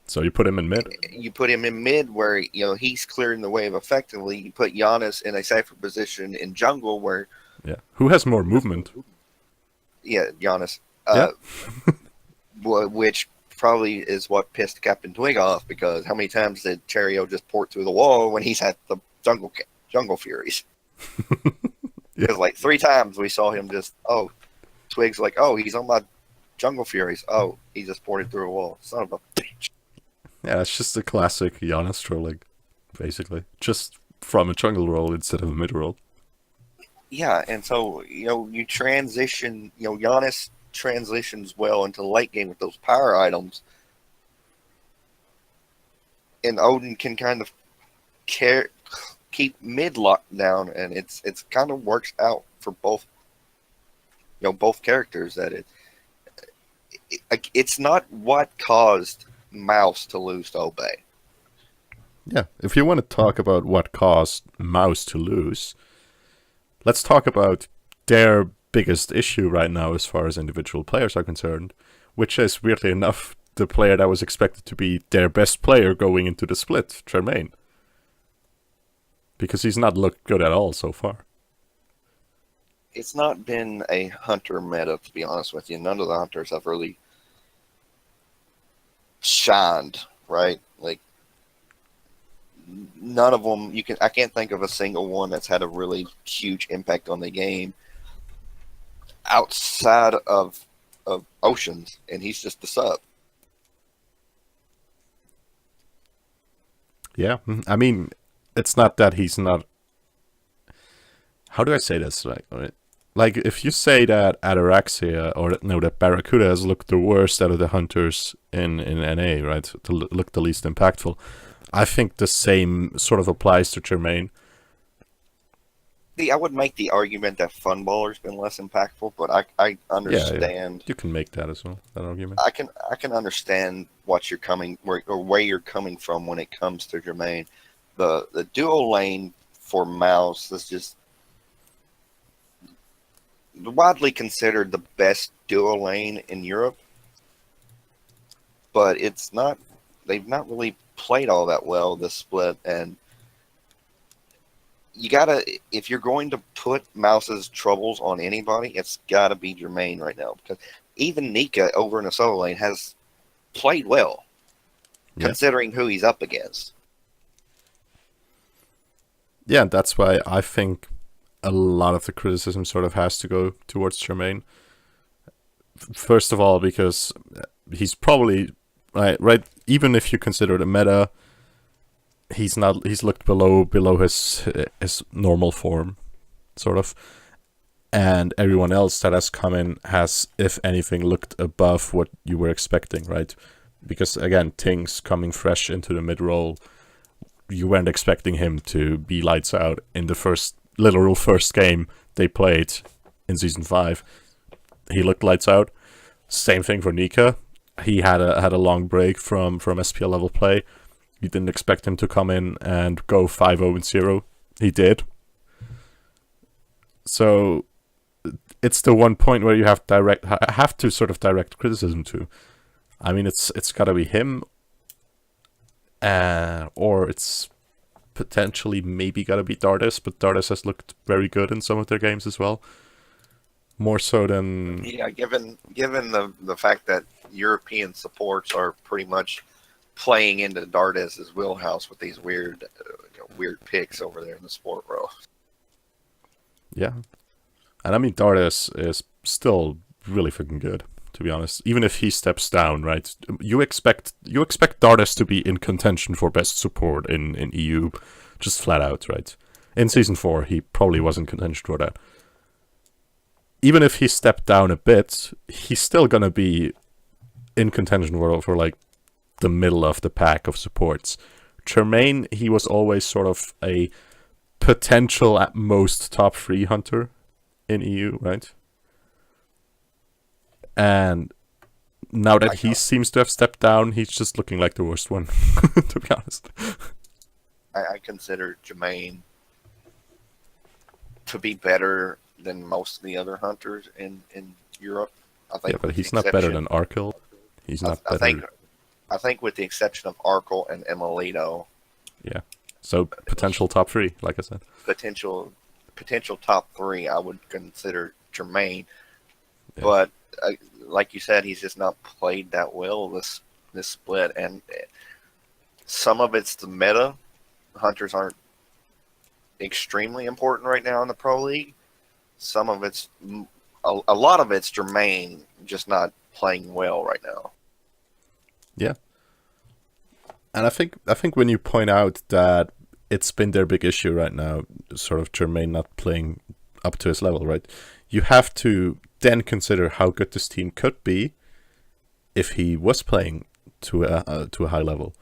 So you put him in mid. You put him in mid where he's clearing the wave effectively. You put Giannis in a safer position in jungle where Yeah. Who has more movement? Giannis. Yeah. Which probably is what pissed Captain Twig off, because how many times did Cherio just port through the wall when he's at the jungle Furies? Because like 3 times we saw him just, Twig's like, he's on my jungle Furies. Oh, he just ported through a wall. Son of a bitch. Yeah, it's just a classic Giannis trolling, basically. Just from a jungle role instead of a mid role. Yeah, and so, you transition, Giannis transitions well into the late game with those power items. And Odin can kind of keep mid locked down, and it's kind of works out for both both characters. That it's not what caused Mouse to lose to Obey. Yeah, if you want to talk about what caused Mouse to lose, let's talk about their biggest issue right now as far as individual players are concerned, which is, weirdly enough, the player that was expected to be their best player going into the split, Tremaine. Because he's not looked good at all so far. It's not been a hunter meta, to be honest with you. None of the hunters have really shined, right? Like, none of them, I can't think of a single one that's had a really huge impact on the game outside of Oceans, and he's just the sub. Yeah, I mean, it's not that he's not... How do I say this? Like if you say that Ataraxia, or no, that Barracuda has looked the worst out of the hunters in NA, right? To look the least impactful. I think the same sort of applies to Jermaine. See, I would make the argument that Funballer's been less impactful, but I understand. Yeah. You can make that as well, that argument. I can understand where you're coming from when it comes to Jermaine. The dual lane for Mouse is just widely considered the best dual lane in Europe, but it's not. They've not really played all that well this split, and you gotta, if you're going to put Mouse's troubles on anybody, it's gotta be Jermaine right now, because even Nika over in the solo lane has played well, considering who he's up against. Yeah, that's why I think a lot of the criticism sort of has to go towards Jermaine. First of all, because he's probably right. Even if you consider the meta, he's looked below his normal form, sort of, and everyone else that has come in has, if anything, looked above what you were expecting, right? Because again, Ting's coming fresh into the mid role. You weren't expecting him to be lights out in the literal first game they played in Season 5. He looked lights out. Same thing for Nika. He had a long break from SPL level play. You didn't expect him to come in and go 5-0-0. He did. So it's the one point where you have to sort of direct criticism to. I mean, it's got to be him, or it's potentially maybe got to be Dardis, but Dardis has looked very good in some of their games as well. More so than... Yeah, given the fact that European supports are pretty much playing into Dardis' wheelhouse with these weird picks over there in the sport row. Yeah. And I mean, Dardis is still really freaking good, to be honest. Even if he steps down, right? You expect Dardis to be in contention for best support in EU, just flat out, right? In Season 4, he probably was in contention for that. Even if he stepped down a bit, he's still gonna be in contention for like the middle of the pack of supports. Jermaine, he was always sort of a potential at most top 3 hunter in EU, right? And now that he seems to have stepped down, he's just looking like the worst one, to be honest. I consider Jermaine to be better than most of the other hunters in Europe. I Yeah, think but with the he's not better exception, than Arkell. He's I, not I better. think I think with the exception of Arkell and Emilito, Yeah. So potential top 3, like I said. potential potential top 3, I would consider Jermaine. Yeah. But like you said, he's just not played that well this split, and some of it's the meta. Hunters aren't extremely important right now in the pro league. Some of it's a lot of it's Jermaine just not playing well right now. Yeah. And I think when you point out that it's been their big issue right now, sort of Jermaine not playing up to his level, right? You have to then consider how good this team could be if he was playing to a high level.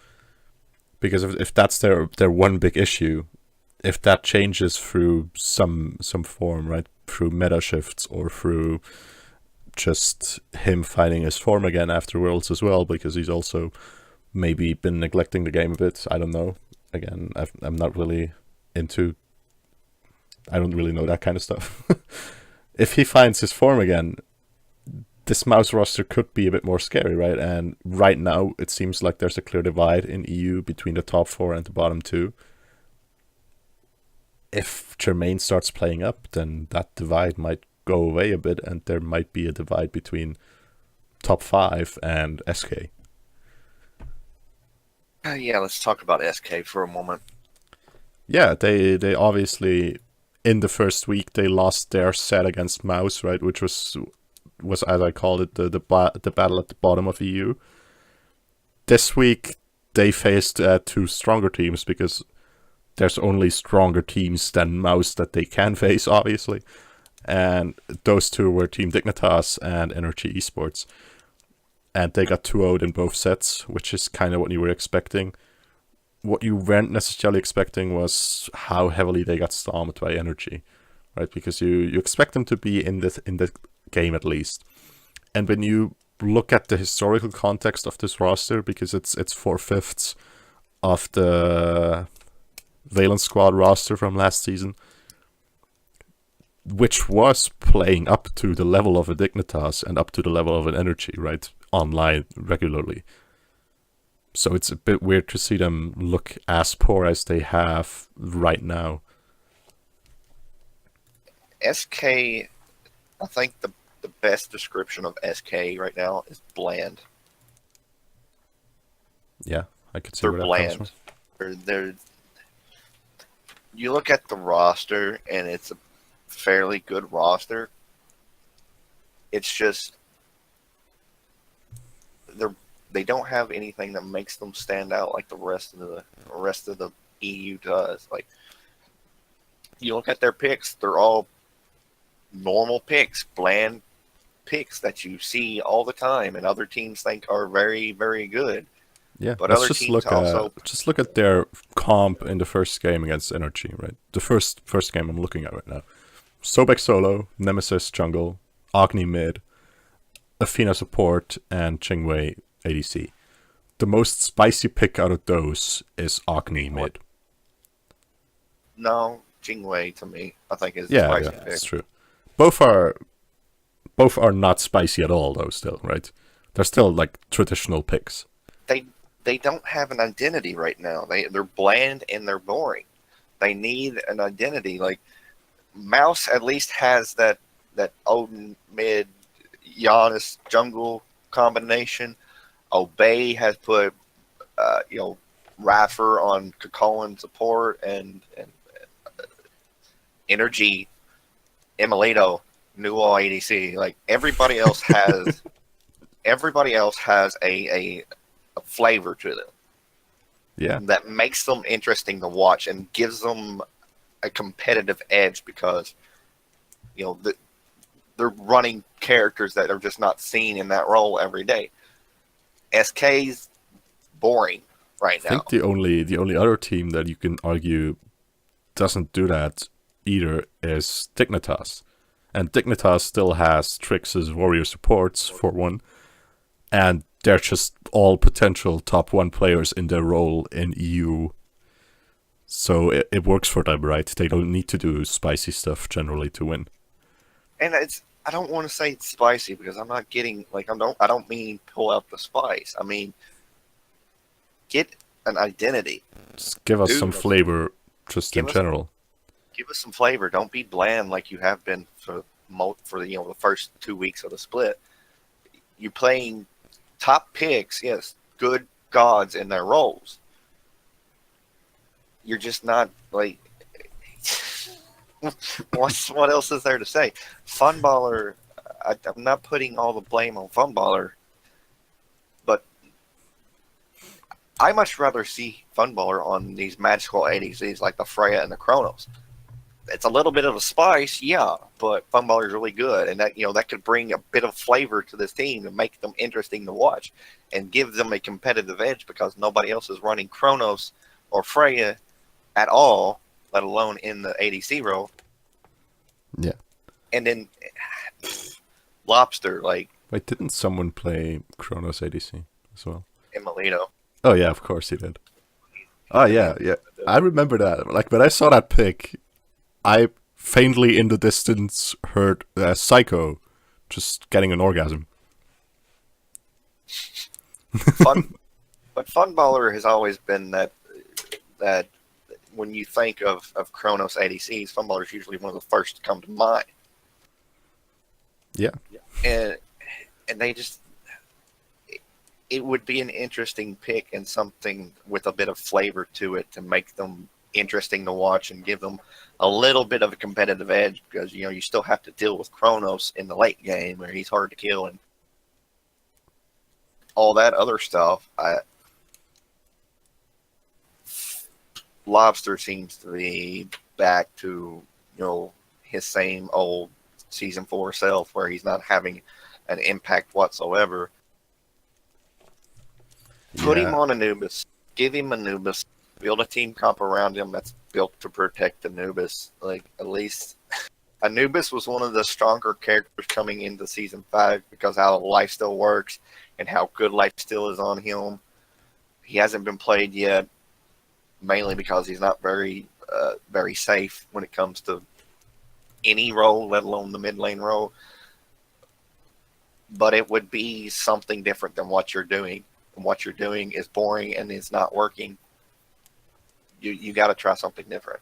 Because if that's their one big issue, if that changes through some form, right, through meta shifts or through just him finding his form again after Worlds as well, because he's also maybe been neglecting the game a bit. I don't know. Again, I'm not really into. I don't really know that kind of stuff. If he finds his form again, this mouse roster could be a bit more scary, right? And right now, it seems like there's a clear divide in EU between the top 4 and the bottom 2. If Jermaine starts playing up, then that divide might go away a bit, and there might be a divide between top 5 and SK. Yeah, let's talk about SK for a moment. Yeah, they obviously in the first week they lost their set against Mouse, right, which was as I called it the battle at the bottom of EU. This week they faced 2 stronger teams, because there's only stronger teams than Mouse that they can face, obviously. And those 2 were Team Dignitas and Energy Esports. And they got 2-0'd in both sets, which is kind of what you were expecting. What you weren't necessarily expecting was how heavily they got stormed by Energy, right? Because you expect them to be in the game at least. And when you look at the historical context of this roster, because it's 4/5 of the Valence Squad roster from last season, which was playing up to the level of a Dignitas and up to the level of an Energy, right? Online regularly. So it's a bit weird to see them look as poor as they have right now. SK, I think the best description of SK right now is bland. Yeah, I could see They're where that bland. comes from. They're you look at the roster, and it's a fairly good roster. It's just they don't have anything that makes them stand out like the rest of the EU does. Like, you look at their picks, they're all normal picks, bland picks that you see all the time, and other teams think are very, very good. Yeah, But let's other just teams look at their comp in the first game against Energy, right? The first game I'm looking at right now. Sobek solo, Nemesis jungle, Agni mid, Athena support, and Chingwei ADC. The most spicy pick out of those is Agni mid. No, Jingwei to me, I think is the Yeah, spicy yeah, pick. that's true. Both are not spicy at all, though. Still, right? They're still like traditional picks. They don't have an identity right now. They're bland and they're boring. They need an identity. Like, Mouse at least has that Odin mid Giannis jungle combination. Obey has put Raffer on Kakolan support, and Energy Emilito new all ADC. Like, everybody else has a flavor to them. Yeah, That makes them interesting to watch and gives them a competitive edge, because they're running characters that are just not seen in that role every day. SK's boring right now. I think the only other team that you can argue doesn't do that either is Dignitas. And Dignitas still has Trix's warrior supports, for one, and they're just all potential top 1 players in their role in EU. So it works for them, right? They don't need to do spicy stuff generally to win. And I don't want to say it's spicy because I'm not getting like I don't mean pull out the spice. I mean get an identity. Just give us some Dude, flavor, just in give us general. give us some flavor. Don't be bland like you have been for the first 2 weeks of the split. You're playing top picks, yes, good gods in their roles. You're just not like what else is there to say? Funballer, I'm not putting all the blame on Funballer, but I much rather see Funballer on these magical ADCs like the Freya and the Chronos. It's a little bit of a spice, yeah, but Funballer is really good, and that could bring a bit of flavor to this team and make them interesting to watch, and give them a competitive edge because nobody else is running Chronos or Freya at all, let alone in the ADC role. Yeah. And then Lobster, like Wait, didn't someone play Chronos ADC as well? in Molino. Oh yeah, of course he did. Oh yeah, yeah. I remember that. Like when I saw that pick, I faintly in the distance heard Psycho just getting an orgasm. Fun, but Funballer has always been that when you think of Chronos ADCs, Funballer is usually one of the first to come to mind. Yeah. And they just it would be an interesting pick and something with a bit of flavor to it to make them interesting to watch and give them a little bit of a competitive edge because you still have to deal with Chronos in the late game where he's hard to kill and all that other stuff. Lobster seems to be back to his same old season 4 self where he's not having an impact whatsoever. Put him on Anubis. Give him Anubis. Build a team comp around him that's built to protect Anubis. Like, at least Anubis was one of the stronger characters coming into Season 5 because how lifesteal works and how good lifesteal is on him. He hasn't been played yet, mainly because he's not very safe when it comes to any role, let alone the mid lane role. But it would be something different than what you're doing. And what you're doing is boring and it's not working. You got to try something different.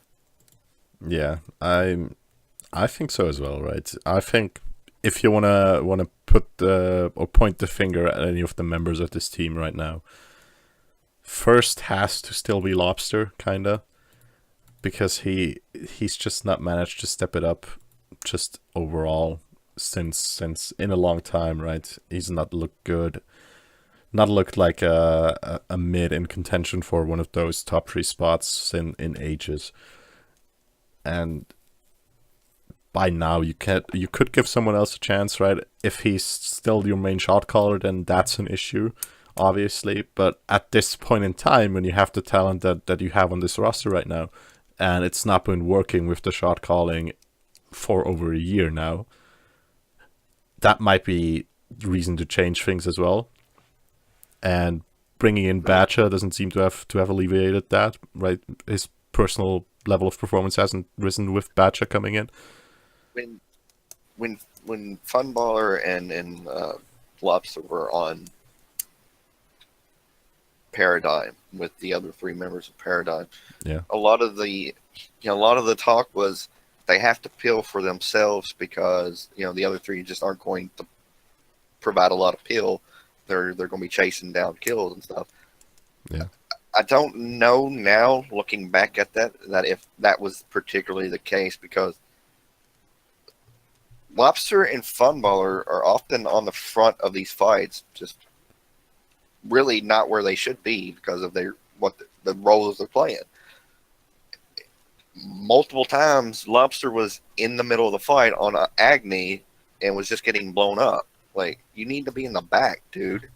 Yeah, I think so as well, right? I think if you wanna put or point the finger at any of the members of this team right now, first has to still be Lobster, kinda, because he's just not managed to step it up, just overall since in a long time, right? He's not looked good. Not looked like a mid in contention for one of those top 3 spots in ages. And by now you could give someone else a chance, right? If he's still your main shot caller, then that's an issue, obviously. But at this point in time, when you have the talent that you have on this roster right now, and it's not been working with the shot calling for over a year now, that might be reason to change things as well. And bringing in Batcha doesn't seem to have alleviated that, right? His personal level of performance hasn't risen with Batcha coming in. When Funballer and Lobster were on Paradigm with the other 3 members of Paradigm, yeah, a lot of the talk was they have to peel for themselves because the other 3 just aren't going to provide a lot of peel. They're going to be chasing down kills and stuff. Yeah. I don't know now, looking back at that if that was particularly the case because Lobster and Funballer are often on the front of these fights, just really not where they should be because of the roles they're playing. Multiple times, Lobster was in the middle of the fight on Agni and was just getting blown up. Like, you need to be in the back, dude.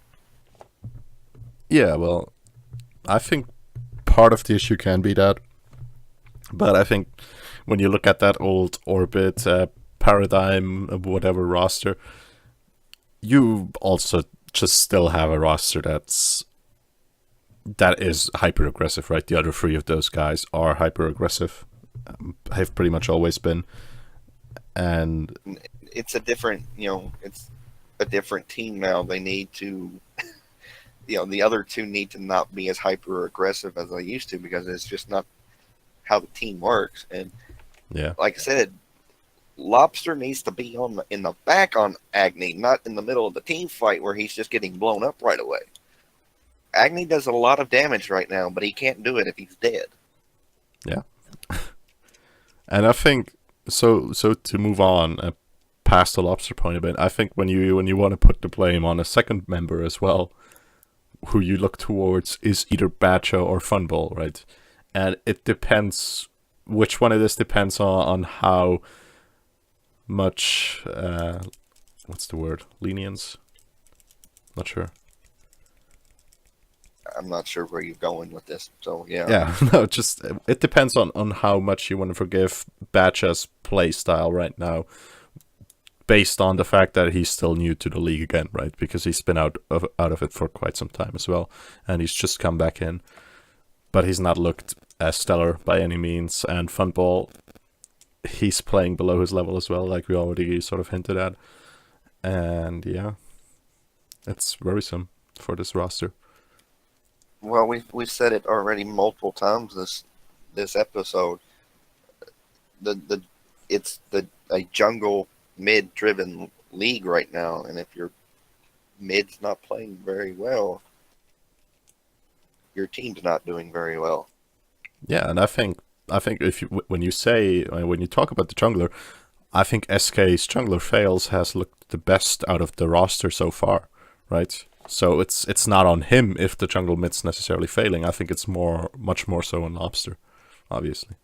Yeah, well, I think part of the issue can be that. But I think when you look at that old Orbit, Paradigm, whatever roster, you also just still have a roster that's that is hyper aggressive, right? The other three of those guys are hyper aggressive, have pretty much always been, and It's a different, it's a different team now. They need to, the other two need to not be as hyper aggressive as they used to because it's just not how the team works. And yeah, like I said, Lobster needs to be in the back on Agni, not in the middle of the team fight where he's just getting blown up right away. Agni does a lot of damage right now, but he can't do it if he's dead. yeah. And I think so. So to move on past the lobster point a bit, I think when you want to put the blame on a second member as well, who you look towards is either Bacha or Funball, right? And it depends which one it is. Depends on how much what's the word? Lenience? Not sure. I'm not sure where you're going with this, so yeah. Yeah, no, just it depends on how much you want to forgive Bacha's play style right now, based on the fact that he's still new to the league again, right? Because he's been out of it for quite some time as well, and he's just come back in, but he's not looked as stellar by any means. And Funball, he's playing below his level as well, like we already sort of hinted at, and yeah, it's worrisome for this roster. Well, we've said it already multiple times this episode. It's a jungle mid driven league right now, and if your mid's not playing very well, your team's not doing very well. Yeah, and I think if when you talk about the jungler, I think SK's jungler fails has looked the best out of the roster so far, right? So it's not on him if the jungle mid's necessarily failing. I think it's much more so on Lobster, obviously.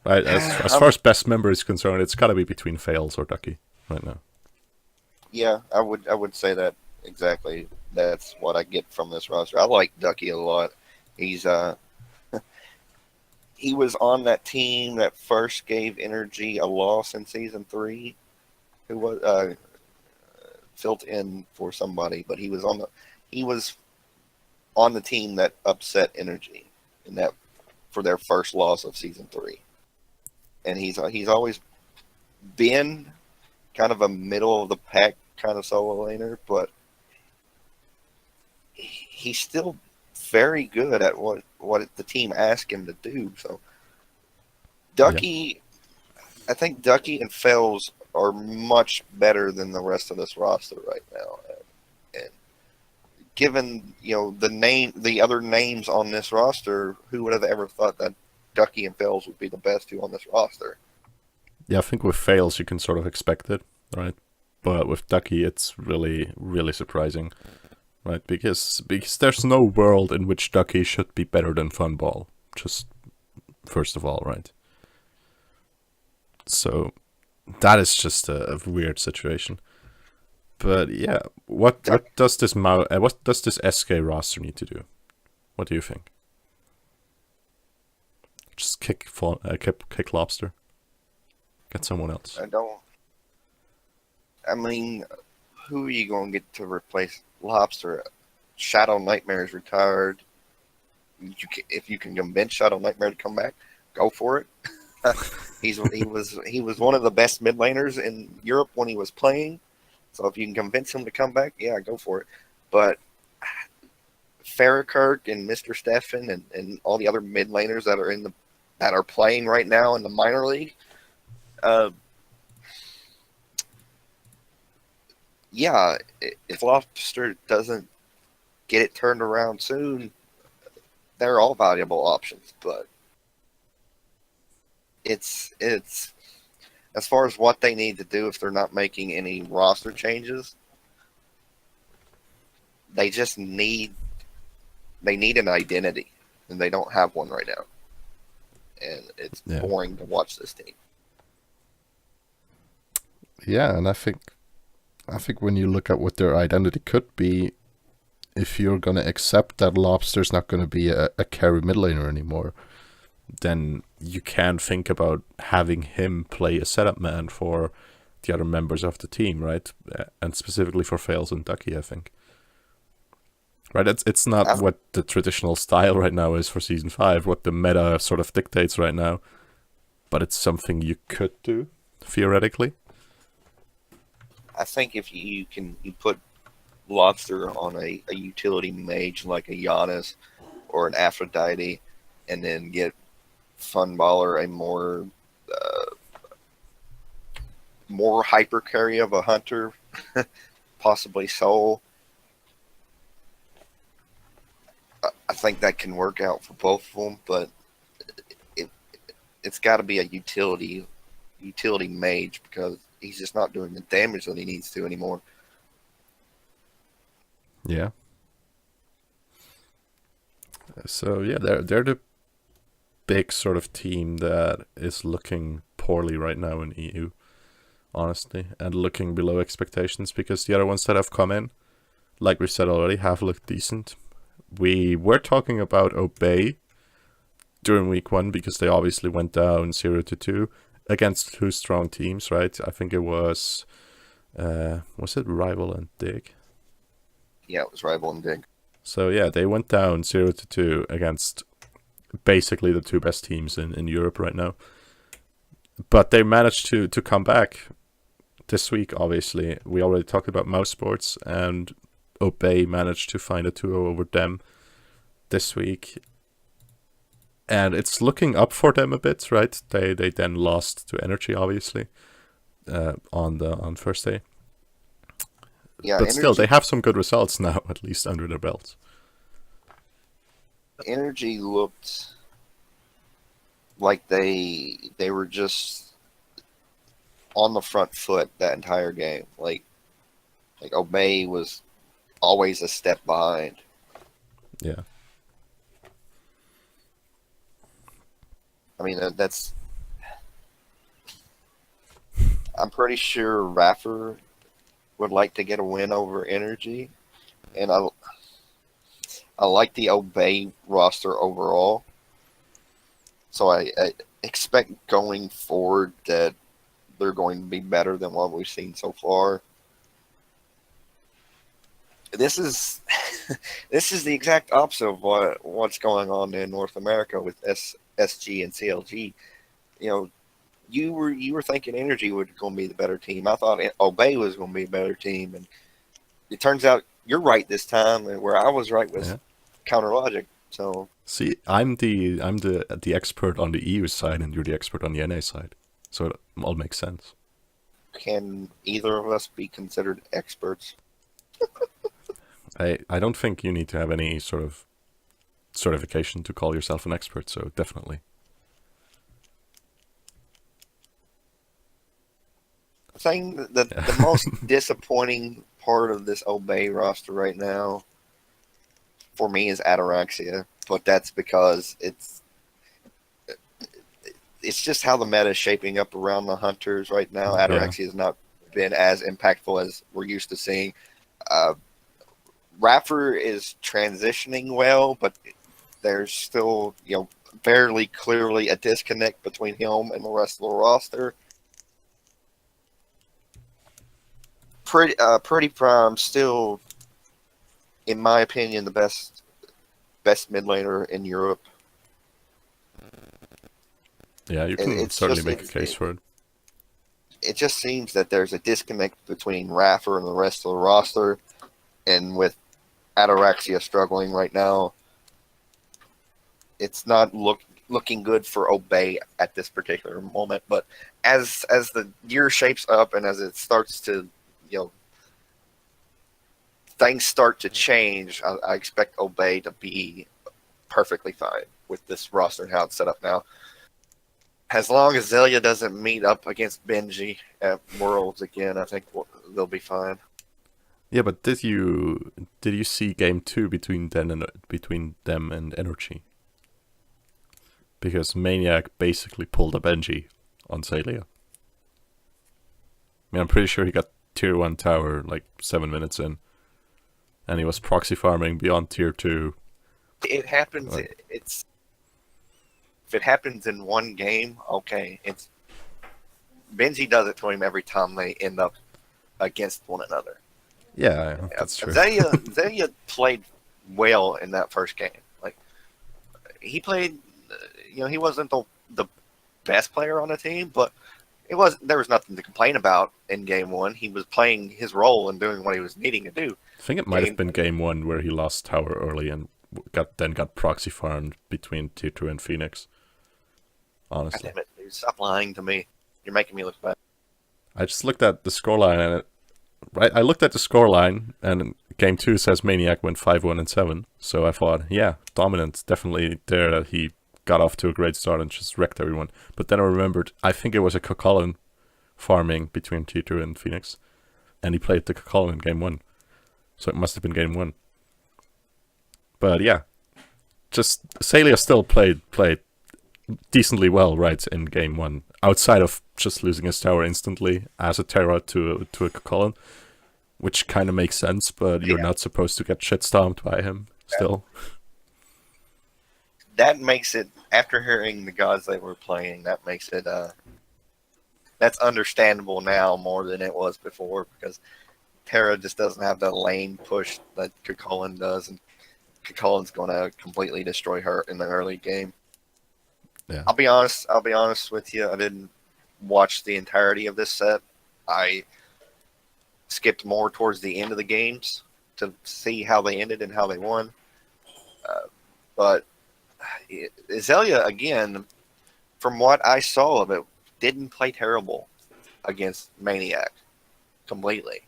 Right, as far as best member is concerned, it's got to be between Fails or Ducky right now. Yeah, I would say that exactly. That's what I get from this roster. I like Ducky a lot. He's he was on that team that first gave Energy a loss in season 3. Who was filled in for somebody, but he was on the team that upset Energy in that for their first loss of season 3. And he's always been kind of a middle of the pack kind of solo laner, but he's still very good at what the team asked him to do. So Ducky, yeah. I think Ducky and Fells are much better than the rest of this roster right now. And given the other names on this roster, who would have ever thought that Ducky and Fells would be the best two on this roster? Yeah, I think with Fails you can sort of expect it, right? But with Ducky, it's really, really surprising, right? Because there's no world in which Ducky should be better than Funball, just first of all, right? So that is just a weird situation. But yeah, what does this SK roster need to do? What do you think? Just kick Lobster. Get someone else. I mean, who are you going to get to replace Lobster? Shadow Nightmare's retired. If you can convince Shadow Nightmare to come back, go for it. he was one of the best mid laners in Europe when he was playing. So if you can convince him to come back, yeah, go for it. But Farrakirk and Mr. Stefan and all the other mid laners that are playing right now in the minor league, yeah, if Lobster doesn't get it turned around soon, they're all valuable options. But it's as far as what they need to do if they're not making any roster changes, they just need an identity, and they don't have one right now. And it's boring to watch this team. Yeah, and I think when you look at what their identity could be, if you're going to accept that Lobster's not going to be a carry mid laner anymore, then you can think about having him play a setup man for the other members of the team, right? And specifically for Fails and Ducky, I think. Right, it's not I've, what the traditional style right now is for Season 5, what the meta sort of dictates right now, but it's something you could do, theoretically. I think if you put Lobster on a utility mage like a Giannis or an Aphrodite, and then get Funballer a more hyper carry of a hunter, possibly Soul. I think that can work out for both of them, but it's got to be a utility mage, because he's just not doing the damage that he needs to anymore. Yeah. So yeah, they're the big sort of team that is looking poorly right now in EU, honestly, and looking below expectations, because the other ones that have come in, like we said already, have looked decent. We were talking about Obey during week 1 because they obviously went down 0-2 against 2 strong teams, right? I think it was it Rival and Dig? Yeah, it was Rival and Dig. So yeah, they went down 0-2 against basically the 2 best teams in Europe right now. But they managed to come back this week, obviously. We already talked about Mouse Sports, and Obey managed to find a 2-0 over them this week. And it's looking up for them a bit, right? They then lost to Energy, obviously, on first day. Yeah, but still, they have some good results now, at least under their belts. Energy looked like they were just on the front foot that entire game. Like Obey was always a step behind. Yeah. I mean, I'm pretty sure Raffer would like to get a win over Energy, and I like the Obey roster overall. So I expect going forward that they're going to be better than what we've seen so far. This is the exact opposite of what's going on in North America with SG and CLG. You know, you were thinking Energy was going to be the better team. I thought Obey was going to be a better team, and it turns out you're right this time, and where I was right was counter logic. So see, I'm the expert on the EU side, and you're the expert on the NA side, so it all makes sense. Can either of us be considered experts? I don't think you need to have any sort of certification to call yourself an expert, so definitely. Saying that the most disappointing part of this Obey roster right now for me is Ataraxia, but that's because it's just how the meta is shaping up around the hunters right now. Ataraxia has not been as impactful as we're used to seeing. Raffer is transitioning well, but there's still, fairly clearly a disconnect between him and the rest of the roster. Pretty Prime still, in my opinion, the best mid laner in Europe. Yeah, you can certainly make a case for it. It just seems that there's a disconnect between Raffer and the rest of the roster, and with Ataraxia struggling right now, it's not looking good for Obey at this particular moment. But as the year shapes up and as it starts to, things start to change, I expect Obey to be perfectly fine with this roster and how it's set up now. As long as Zelia doesn't meet up against Benji at Worlds again, I think they'll be fine. Yeah, but did you see Game 2 between them and Energy? Because Maniac basically pulled a Benji on Zelia. I mean, I'm pretty sure he got tier 1 tower like 7 minutes in, and he was proxy farming beyond tier 2. It happens. If it happens in one game, okay. Benji does it to him every time they end up against one another. Yeah, that's true. Zelia played well in that first game. Like he played, he wasn't the best player on the team, but there was nothing to complain about in game one. He was playing his role and doing what he was needing to do. I think it might have been game one where he lost tower early and got proxy farmed between tier 2 and Phoenix. Honestly. God damn it, dude, stop lying to me. You're making me look bad. I just looked at the scoreline and I looked at the scoreline and game 2 says Maniac went 5-1 and 7. So I thought, yeah, dominant, definitely there that he got off to a great start and just wrecked everyone. But then I remembered, I think it was a Cocolin farming between tier 2 and Phoenix. And he played the Cocolin in game 1. So it must have been game 1. But yeah, just Salia still played decently well, right, in game 1. Outside of just losing his tower instantly as a Terra to a Cocolin, which kind of makes sense, but you're not supposed to get shit stomped by him still. That makes it, after hearing the gods they were playing, that makes it, that's understandable now more than it was before, because Terra just doesn't have the lane push that Cocolin does, and Cocolin's going to completely destroy her in the early game. Yeah. I'll be honest with you. I didn't watch the entirety of this set. I skipped more towards the end of the games to see how they ended and how they won. But Zelia, again, from what I saw of it, didn't play terrible against Maniac completely.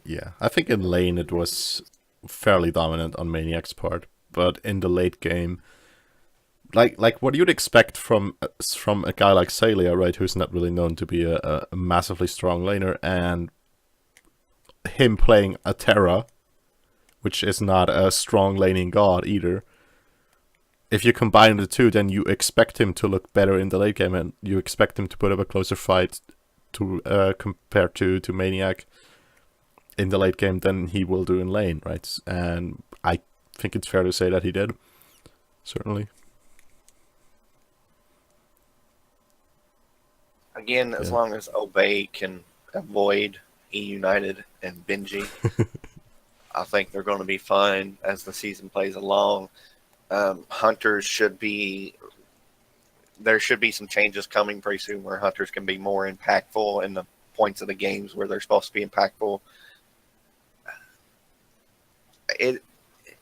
Yeah, I think in lane it was fairly dominant on Maniac's part, but in the late game, like what you'd expect from a guy like Salia, right, who's not really known to be a massively strong laner, and him playing a Terra, which is not a strong laning god either. If you combine the two, then you expect him to look better in the late game, and you expect him to put up a closer fight to compared to Maniac in the late game than he will do in lane, right? And I think it's fair to say that he did, certainly. Again, as long as Obey can avoid E United and Benji, I think they're going to be fine as the season plays along. Hunters there should be some changes coming pretty soon where Hunters can be more impactful in the points of the games where they're supposed to be impactful.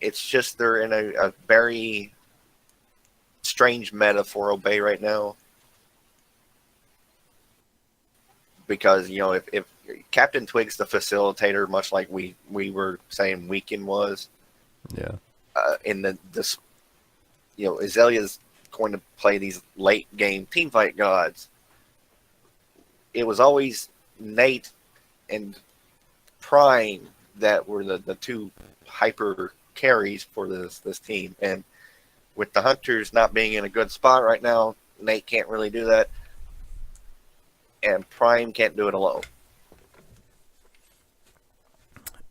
It's just they're in a very strange meta for Obey right now. Because, if Captain Twig's the facilitator, much like we were saying Weekend was, in this, Azalea's going to play these late game teamfight gods. It was always Nate and Prime that were the two hyper carries for this team, and with the Hunters not being in a good spot right now, Nate can't really do that. And Prime can't do it alone.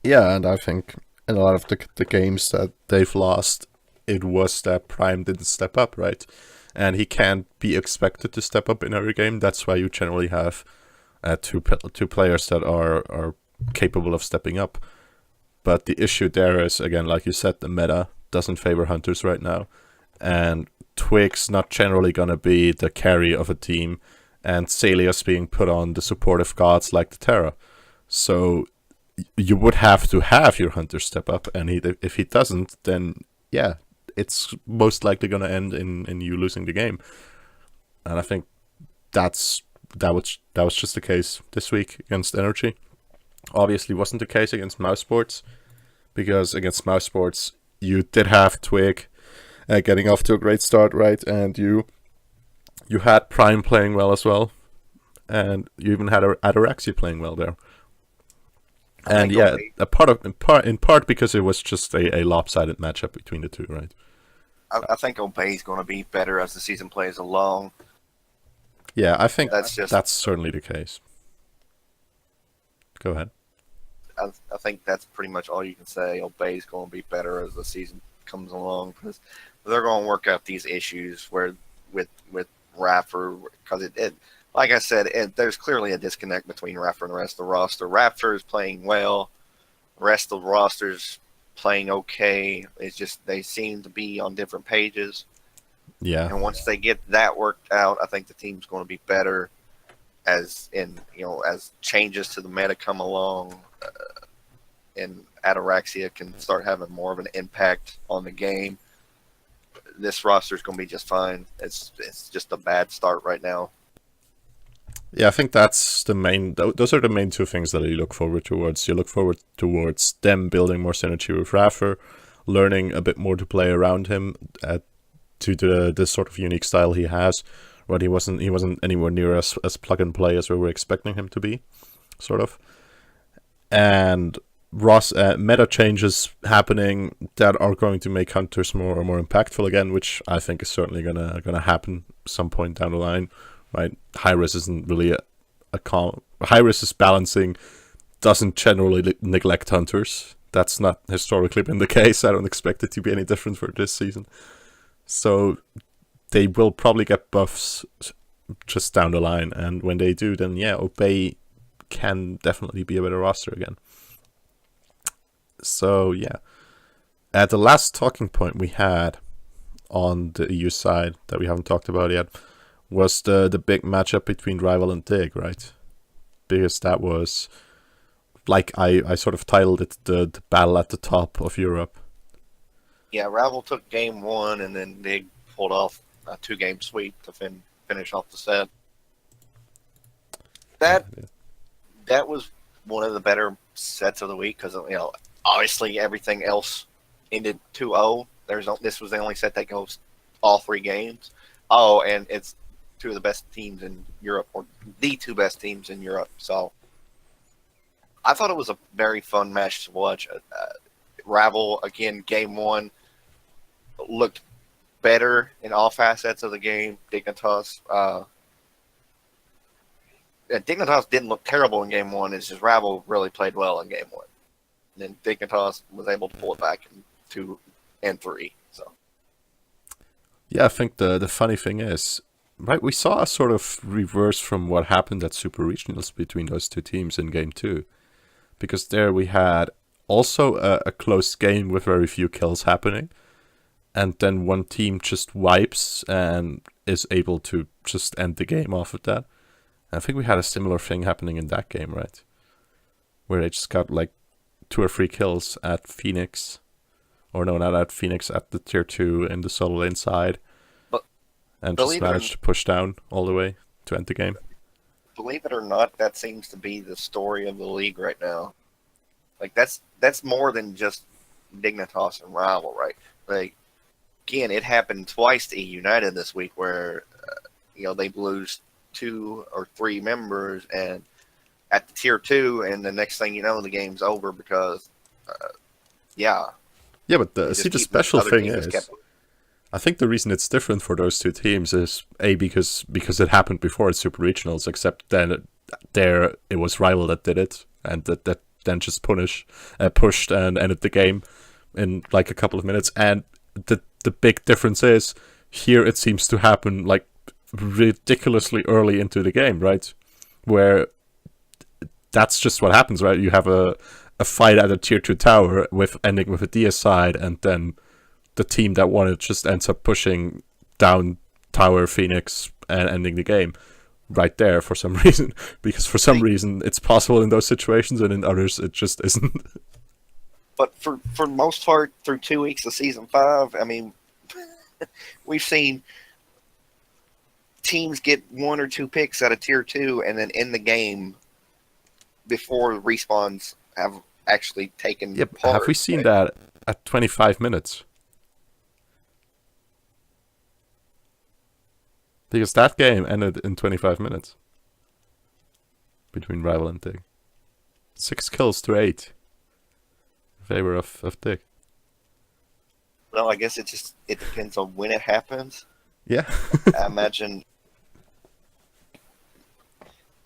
Yeah, and I think in a lot of the games that they've lost, it was that Prime didn't step up, right? And he can't be expected to step up in every game. That's why you generally have two players that are capable of stepping up. But the issue there is, again, like you said, the meta doesn't favor Hunters right now. And Twig's not generally going to be the carry of a team, and Salia's being put on the supportive gods like the Terra. So you would have to have your Hunter step up, and if he doesn't, then yeah, it's most likely going to end in you losing the game. And I think that was just the case this week against Energy. Obviously wasn't the case against Mouse Sports, because against Mouse Sports you did have Twig getting off to a great start, right? And you had Prime playing well as well, and you even had Ataraxia playing well there. And yeah, in part because it was just a lopsided matchup between the two, right? I think Obey's going to be better as the season plays along. Yeah, I think that's certainly the case. Go ahead. I think that's pretty much all you can say. Obey's going to be better as the season comes along, because they're going to work out these issues where with Raffer, because like I said, there's clearly a disconnect between Raptor and the rest of the roster. Raptor is playing well. The rest of the roster's playing okay. It's just they seem to be on different pages. Yeah. And once they get that worked out, I think the team's going to be better as changes to the meta come along, and Ataraxia can start having more of an impact on the game. This roster is going to be just fine. It's just a bad start right now. Yeah, I think that's the main. Those are the main two things that you look forward towards. You look forward towards them building more synergy with Raffer, learning a bit more to play around him, to the sort of unique style he has. But he wasn't anywhere near as plug and play as we were expecting him to be, sort of. And Ross meta changes happening that are going to make hunters more impactful again, which I think is certainly gonna happen some point down the line. Right, high risk isn't really high risk is balancing, doesn't generally neglect hunters. That's not historically been the case. I don't expect it to be any different for this season. So they will probably get buffs just down the line, and when they do, then yeah, Obey can definitely be a better roster again. So yeah, the last talking point we had on the EU side that we haven't talked about yet was the big matchup between Rival and Dig, right? Because that was, like I sort of titled it, the battle at the top of Europe. Yeah, Rival took game one, and then Dig pulled off a 2-game sweep to finish off the set. That was one of the better sets of the week because obviously everything else ended 2-0. This was the only set that goes all 3 games. Oh, and it's two of the best teams in Europe, or the 2 best teams in Europe. So I thought it was a very fun match to watch. Rival, again, game one, looked better in all facets of the game. Dignitas didn't look terrible in game one. It's just Rival really played well in game one. And then Dignitas was able to pull it back in 2 and 3. So yeah, I think the funny thing is, right, we saw a sort of reverse from what happened at Super Regionals between those two teams in game 2. Because there we had also a close game with very few kills happening. And then one team just wipes and is able to just end the game off of that. And I think we had a similar thing happening in that game, right? Where they just got like 2 or 3 kills at Phoenix. Or no, not at Phoenix, at the tier 2 in the solo lane side. And just managed to push down all the way to end the game. Believe it or not, that seems to be the story of the league right now. Like that's more than just Dignitas and Rival, right? Like again, it happened twice to E United this week where they lose 2 or 3 members and at the tier 2, and the next thing you know, the game's over because yeah, but the special thing is, I think the reason it's different for those 2 teams is because it happened before at Super Regionals, except then it was Rival that did it, and that then just pushed and ended the game in like a couple of minutes. And the big difference is here it seems to happen like ridiculously early into the game, right? Where that's just what happens, right? You have a fight at a tier 2 tower ending with a DS side, and then the team that won it just ends up pushing down Tower Phoenix and ending the game right there for some reason. Because for some reason it's possible in those situations, and in others it just isn't. But for the most part, through 2 weeks of Season 5, I mean, we've seen teams get 1 or 2 picks out of Tier 2 and then end the game before respawns have actually taken part. Have we seen that at 25 minutes? Because that game ended in 25 minutes. Between Rival and Dig. 6 kills to 8. In favor of Dig. Well, I guess it depends on when it happens. Yeah. I imagine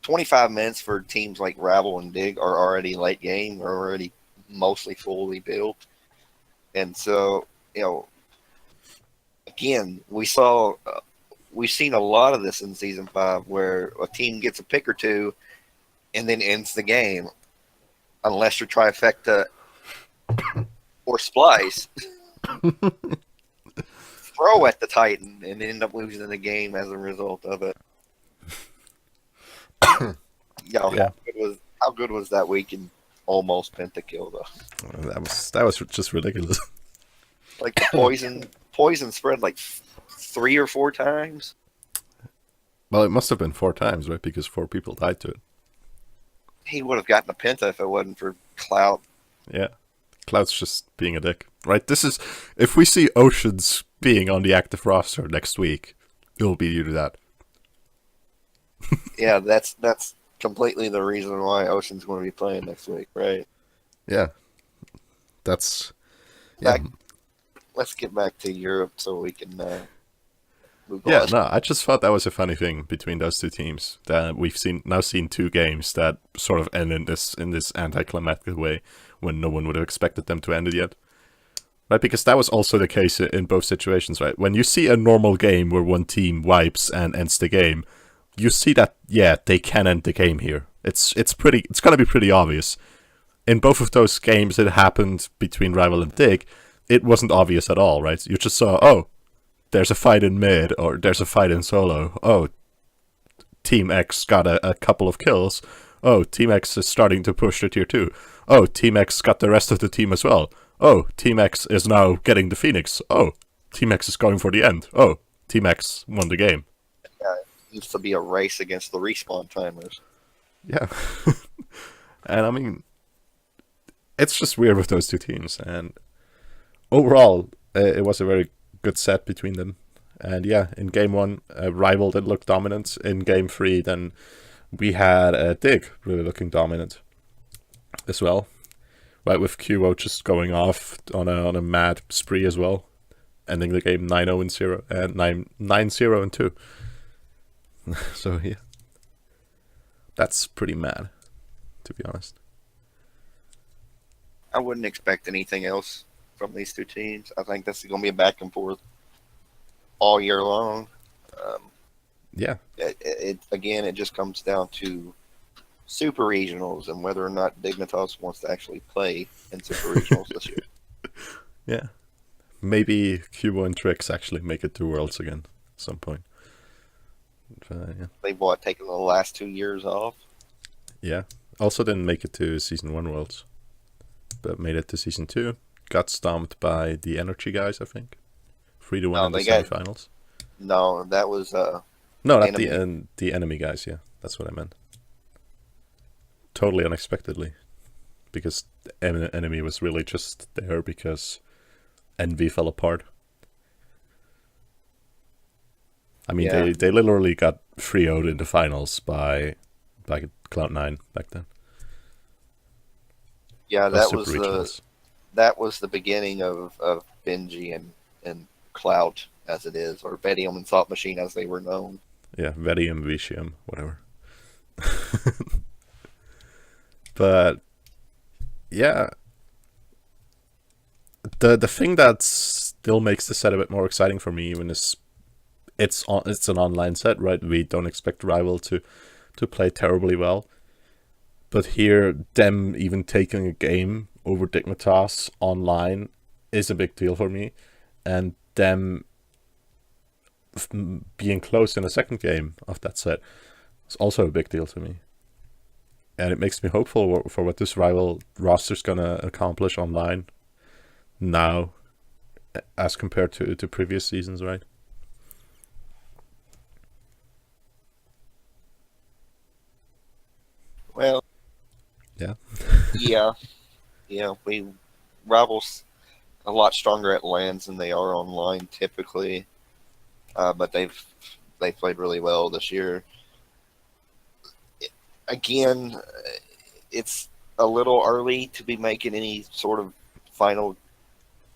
25 minutes for teams like Rival and Dig are already late game, are already mostly fully built. And so, again, we saw we've seen a lot of this in season 5, where a team gets a pick or two and then ends the game, unless you're trifecta or splice. Throw at the Titan and end up losing the game as a result of it. Yeah, How good was that week in almost pentakill though? that was just ridiculous. Like the poison spread like 3 or 4 times. Well, it must have been 4 times, right? Because 4 people died to it. He would have gotten a penta if it wasn't for Cloud. Yeah, Cloud's just being a dick, right? This is if we see Oceans being on the active roster next week, it will be due to that. Yeah, that's completely the reason why Ocean's going to be playing next week, right? Yeah, that's yeah. Let's get back to Europe so we can move Yeah, on. no, I just thought that was a funny thing between those two teams that we've seen 2 games that sort of end in this anticlimactic way when no one would have expected them to end it yet. Right, because that was also the case in both situations, right? When you see a normal game where one team wipes and ends the game, you see that they can end the game here. It's gonna be pretty obvious. In both of those games it happened between Rival and Dig, it wasn't obvious at all, right? You just saw, oh, there's a fight in mid, or there's a fight in solo. Oh, Team X got a couple of kills. Oh, Team X is starting to push to tier 2. Oh, Team X got the rest of the team as well. Oh, Team X is now getting the Phoenix. Oh, Team X is going for the end. Oh, Team X won the game. Yeah, it used to be a race against the respawn timers. Yeah. And I mean, it's just weird with those two teams. And overall, it was a very good set between them. And yeah, in game 1, Rival did look dominant. In game 3, then we had Dig really looking dominant as well. Right, with QO just going off on a mad spree as well, ending the game 9-0 and 0 and 9-0 and 2. So yeah, that's pretty mad, to be honest. I wouldn't expect anything else from these two teams. I think this is going to be a back and forth all year long. Yeah. It just comes down to super regionals and whether or not Dignitas wants to actually play in super regionals this year. Yeah. Maybe QO and Trix actually make it to Worlds again at some point. Yeah. They've taken the last 2 years off. Yeah. Also didn't make it to Season 1 Worlds, but made it to Season 2. Got stomped by the Energy guys, I think. 3-1 in the semifinals. No, that was... no, not the enemy guys, yeah. That's what I meant. Totally unexpectedly. Because the enemy was really just there because Envy fell apart. I mean, yeah. they literally got 3-0'd in the finals by Cloud9 back then. Yeah, that was the beginning of Benji and Cloud as it is, or Vedium and Thought Machine as they were known. Yeah, Vedium, Vicium, whatever. But yeah, the thing that still makes the set a bit more exciting for me even is it's an online set, right? We don't expect Rival to play terribly well, but here them even taking a game over Dignitas online is a big deal for me, and them being close in a second game of that set is also a big deal to me. And it makes me hopeful for what this Rival roster's gonna accomplish online now as compared to previous seasons, right? Well, yeah. Rival's a lot stronger at lands than they are online typically, but they played really well this year. Again, it's a little early to be making any sort of final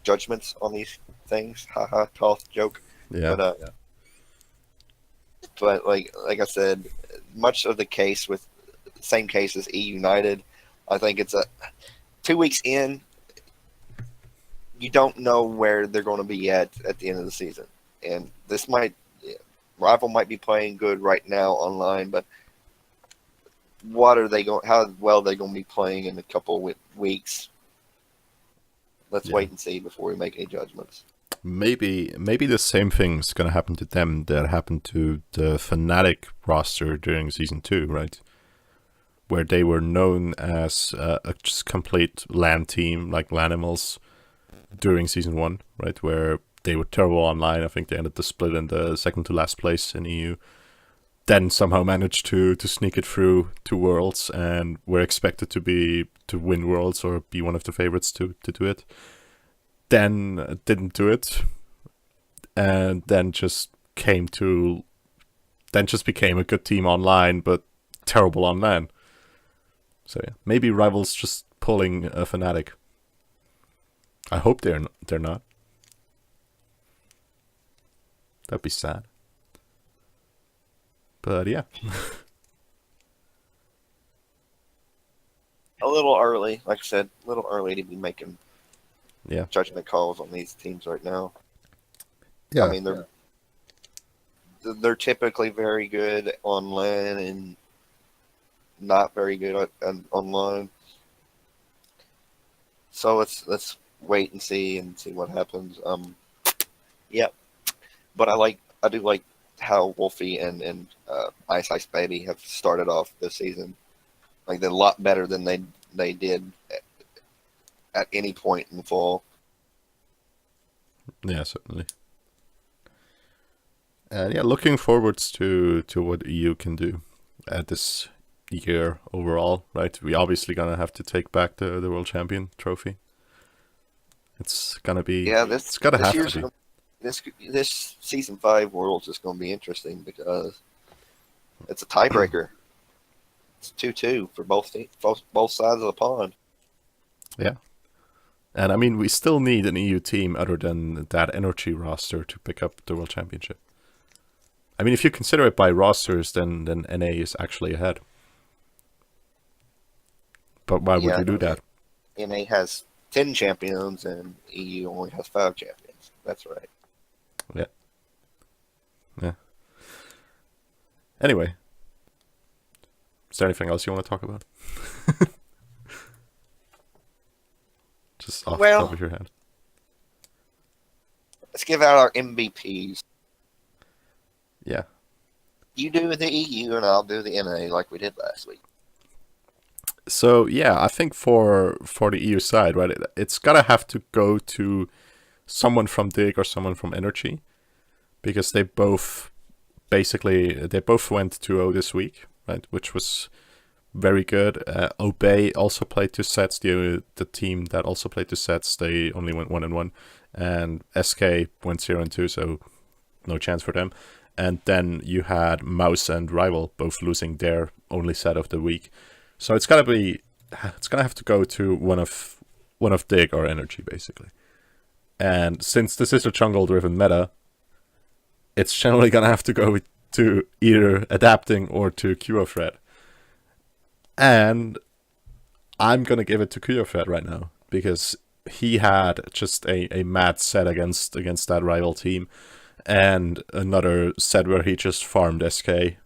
judgments on these things. Haha, tough joke. Yeah. But like I said, much of the case with same case as E United. I think it's 2 weeks in. You don't know where they're going to be at the end of the season, and this might Rival might be playing good right now online, but what are they going? How well are they going to be playing in a couple of weeks? Let's Yeah. wait and see before we make any judgments. Maybe the same thing's gonna happen to them that happened to the Fnatic roster during season 2, right? Where they were known as a just complete LAN team, like Lanimals, during season 1, right? Where they were terrible online. I think they ended the split in the second to last place in EU. Then somehow managed to sneak it through to Worlds and were expected to win Worlds or be one of the favorites to do it. Then didn't do it, and then just became a good team online, but terrible on LAN. So yeah, maybe Rivals just pulling a Fnatic. I hope they're not. That'd be sad. But yeah. A little early, like I said, a little early to be making Yeah. judgment calls on these teams right now. Yeah. I mean, they're typically very good on LAN and not very good online. So let's wait and see what happens. Yeah, but I do like how Wolfie and Ice Ice Baby have started off this season. Like they're a lot better than they did at any point in the fall. Yeah, certainly. And yeah, looking forwards to what EU can do at this year overall, right? We obviously gonna have to take back the world champion trophy. It's gonna be it's gonna this have year's to be. this season 5 Worlds is going to be interesting because it's a tiebreaker. It's 2-2 for both sides of the pond. Yeah. And I mean, we still need an EU team other than that Energy roster to pick up the world championship. I mean, if you consider it by rosters, then NA is actually ahead. But why would you do that? NA has 10 champions and EU only has 5 champions. That's right. Yeah. Yeah. Anyway, is there anything else you want to talk about? Just off the top of your head. Let's give out our MVPs. Yeah. You do the EU and I'll do the NA like we did last week. So yeah, I think for the EU side, right, it's gotta have to go to someone from Dig or someone from Energy, because they both went 2-0 this week, right, which was very good. Obey also played 2 sets. The team that also played 2 sets, they only went 1-1, and SK went 0-2, so no chance for them. And then you had Mouse and Rival both losing their only set of the week. So it's gonna have to go to one of Dig or Energy, basically. And since this is a jungle-driven meta, it's generally gonna have to go to either Adapting or to QFred. And I'm gonna give it to QFred right now, because he had just a mad set against that Rival team, and another set where he just farmed SK.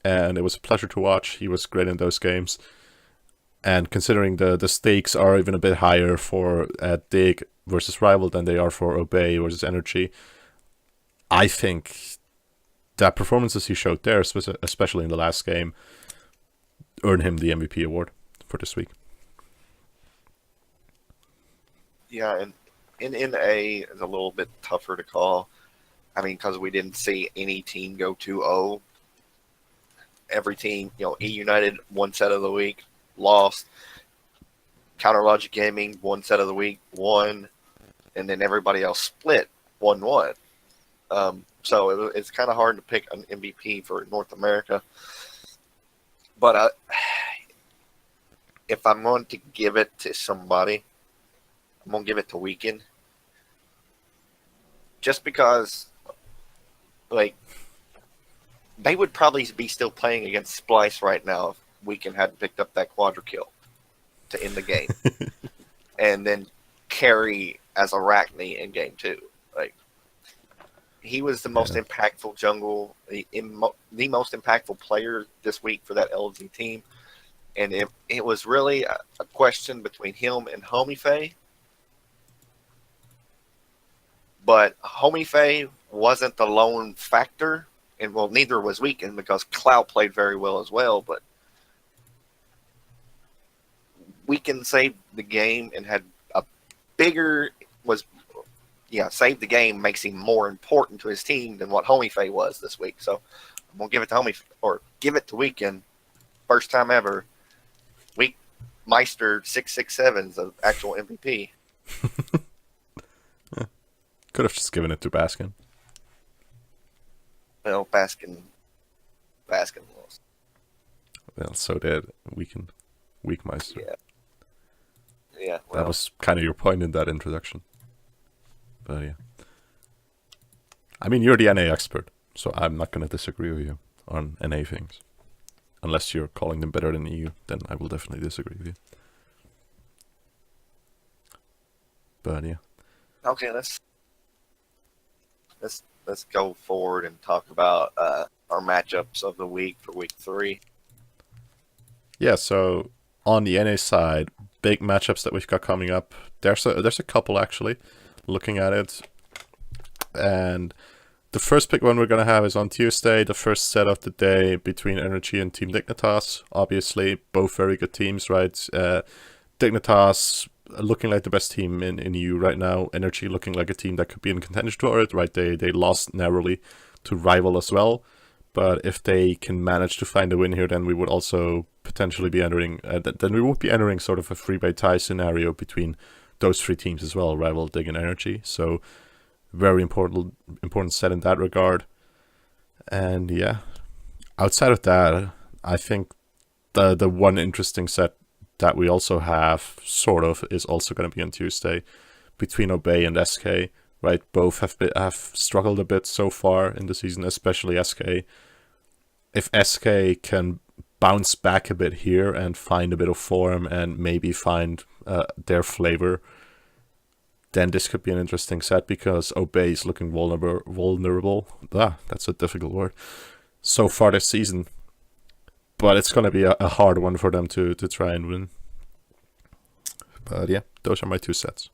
And it was a pleasure to watch. He was great in those games. And considering the stakes are even a bit higher for Dig versus Rival than they are for Obey versus Energy, I think that performances he showed there, especially in the last game, earned him the MVP award for this week. Yeah, and in NA is a little bit tougher to call. I mean, because we didn't see any team go 2-0. Every team, E United, 1 set of the week, lost. Counter Logic Gaming, 1 set of the week, won. And then everybody else split 1-1. So it's kind of hard to pick an MVP for North America. But if I'm going to give it to somebody, I'm going to give it to Weekend. Just because, like, they would probably be still playing against Splice right now if Weekend hadn't picked up that quadra kill to end the game. And then carry as Arachne in game 2. Like, he was the most impactful jungle, the most impactful player this week for that LG team. And it was really a question between him and Homie Faye. But Homie Faye wasn't the lone factor. And, well, neither was Weekend because Clout played very well as well. But Weekend saved the game and had a bigger, saved the game makes him more important to his team than what Homie Faye was this week. So I'm going to give it to give it to Weekend. First time ever. Week Meister 667 is the actual MVP. Could have just given it to Baskin. Well, Baskin lost. Well, so did Weekmeister. Yeah. Well, that was kind of your point in that introduction. But yeah. I mean, you're the NA expert, so I'm not going to disagree with you on NA things. Unless you're calling them better than EU, then I will definitely disagree with you. But yeah. Okay, let's go forward and talk about our matchups of the week for week 3. Yeah, so on the NA side, big matchups that we've got coming up. There's a couple actually, looking at it. And the first big one we're going to have is on Tuesday, the first set of the day between Energy and Team Dignitas. Obviously, both very good teams, right? Dignitas looking like the best team in EU right now. Energy looking like a team that could be in contention for it, right? They lost narrowly to Rival as well. But if they can manage to find a win here, then we would also potentially be entering, then we would be entering sort of a 3-way tie scenario between those 3 teams as well, Rival, Dig, and Energy. So very important set in that regard. And yeah, outside of that, I think the one interesting set that we also have sort of is also going to be on Tuesday between Obey and SK. Right, both have struggled a bit so far in the season, especially SK. If SK can bounce back a bit here and find a bit of form and maybe find their flavor, then this could be an interesting set because Obey is looking vulnerable. That's a difficult word. So far this season. But it's going to be a hard one for them to try and win. But yeah, those are my 2 sets.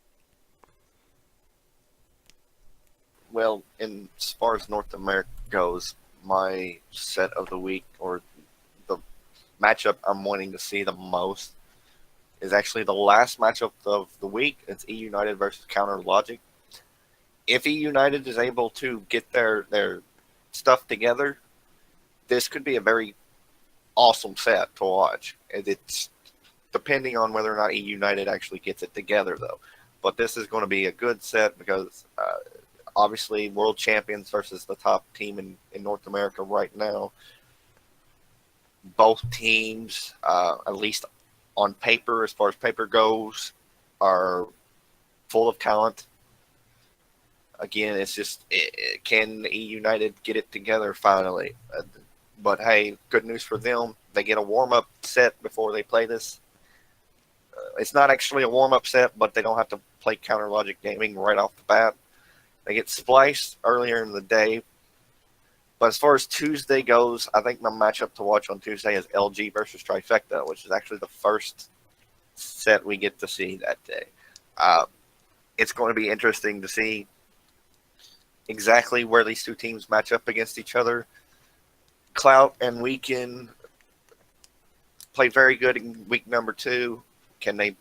Well, as far as North America goes, my set of the week, or the matchup I'm wanting to see the most, is actually the last matchup of the week. It's E United versus Counter Logic. If E United is able to get their stuff together, this could be a very awesome set to watch. It's depending on whether or not E United actually gets it together, though. But this is going to be a good set because obviously world champions versus the top team in North America right now. Both teams, at least on paper, as far as paper goes, are full of talent. Again, it's just, can E United get it together finally? But hey, good news for them. They get a warm-up set before they play this. It's not actually a warm-up set, but they don't have to play Counter Logic Gaming right off the bat. They get spliced earlier in the day. But as far as Tuesday goes, I think my matchup to watch on Tuesday is LG versus Trifecta, which is actually the first set we get to see that day. It's going to be interesting to see exactly where these 2 teams match up against each other. Clout and Weekend played very good in week number 2. Can they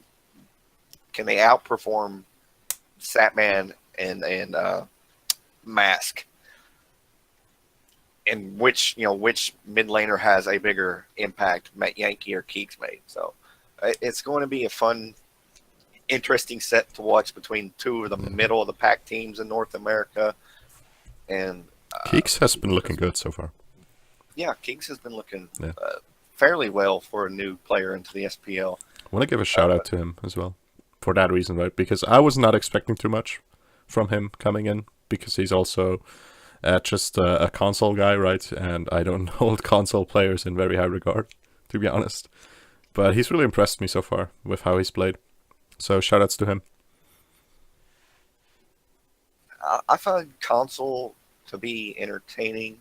outperform Satman and Mask? And which mid laner has a bigger impact, Matt Yankee or Keeks made? So it's going to be a fun, interesting set to watch between 2 of the middle of the pack teams in North America. And Keeks has been looking good so far. Yeah, Keeks has been looking fairly well for a new player into the SPL. I want to give a shout out to him as well for that reason, right? Because I was not expecting too much from him coming in because he's also just a console guy, right? And I don't hold console players in very high regard, to be honest. But he's really impressed me so far with how he's played. So shout outs to him. I find console to be entertaining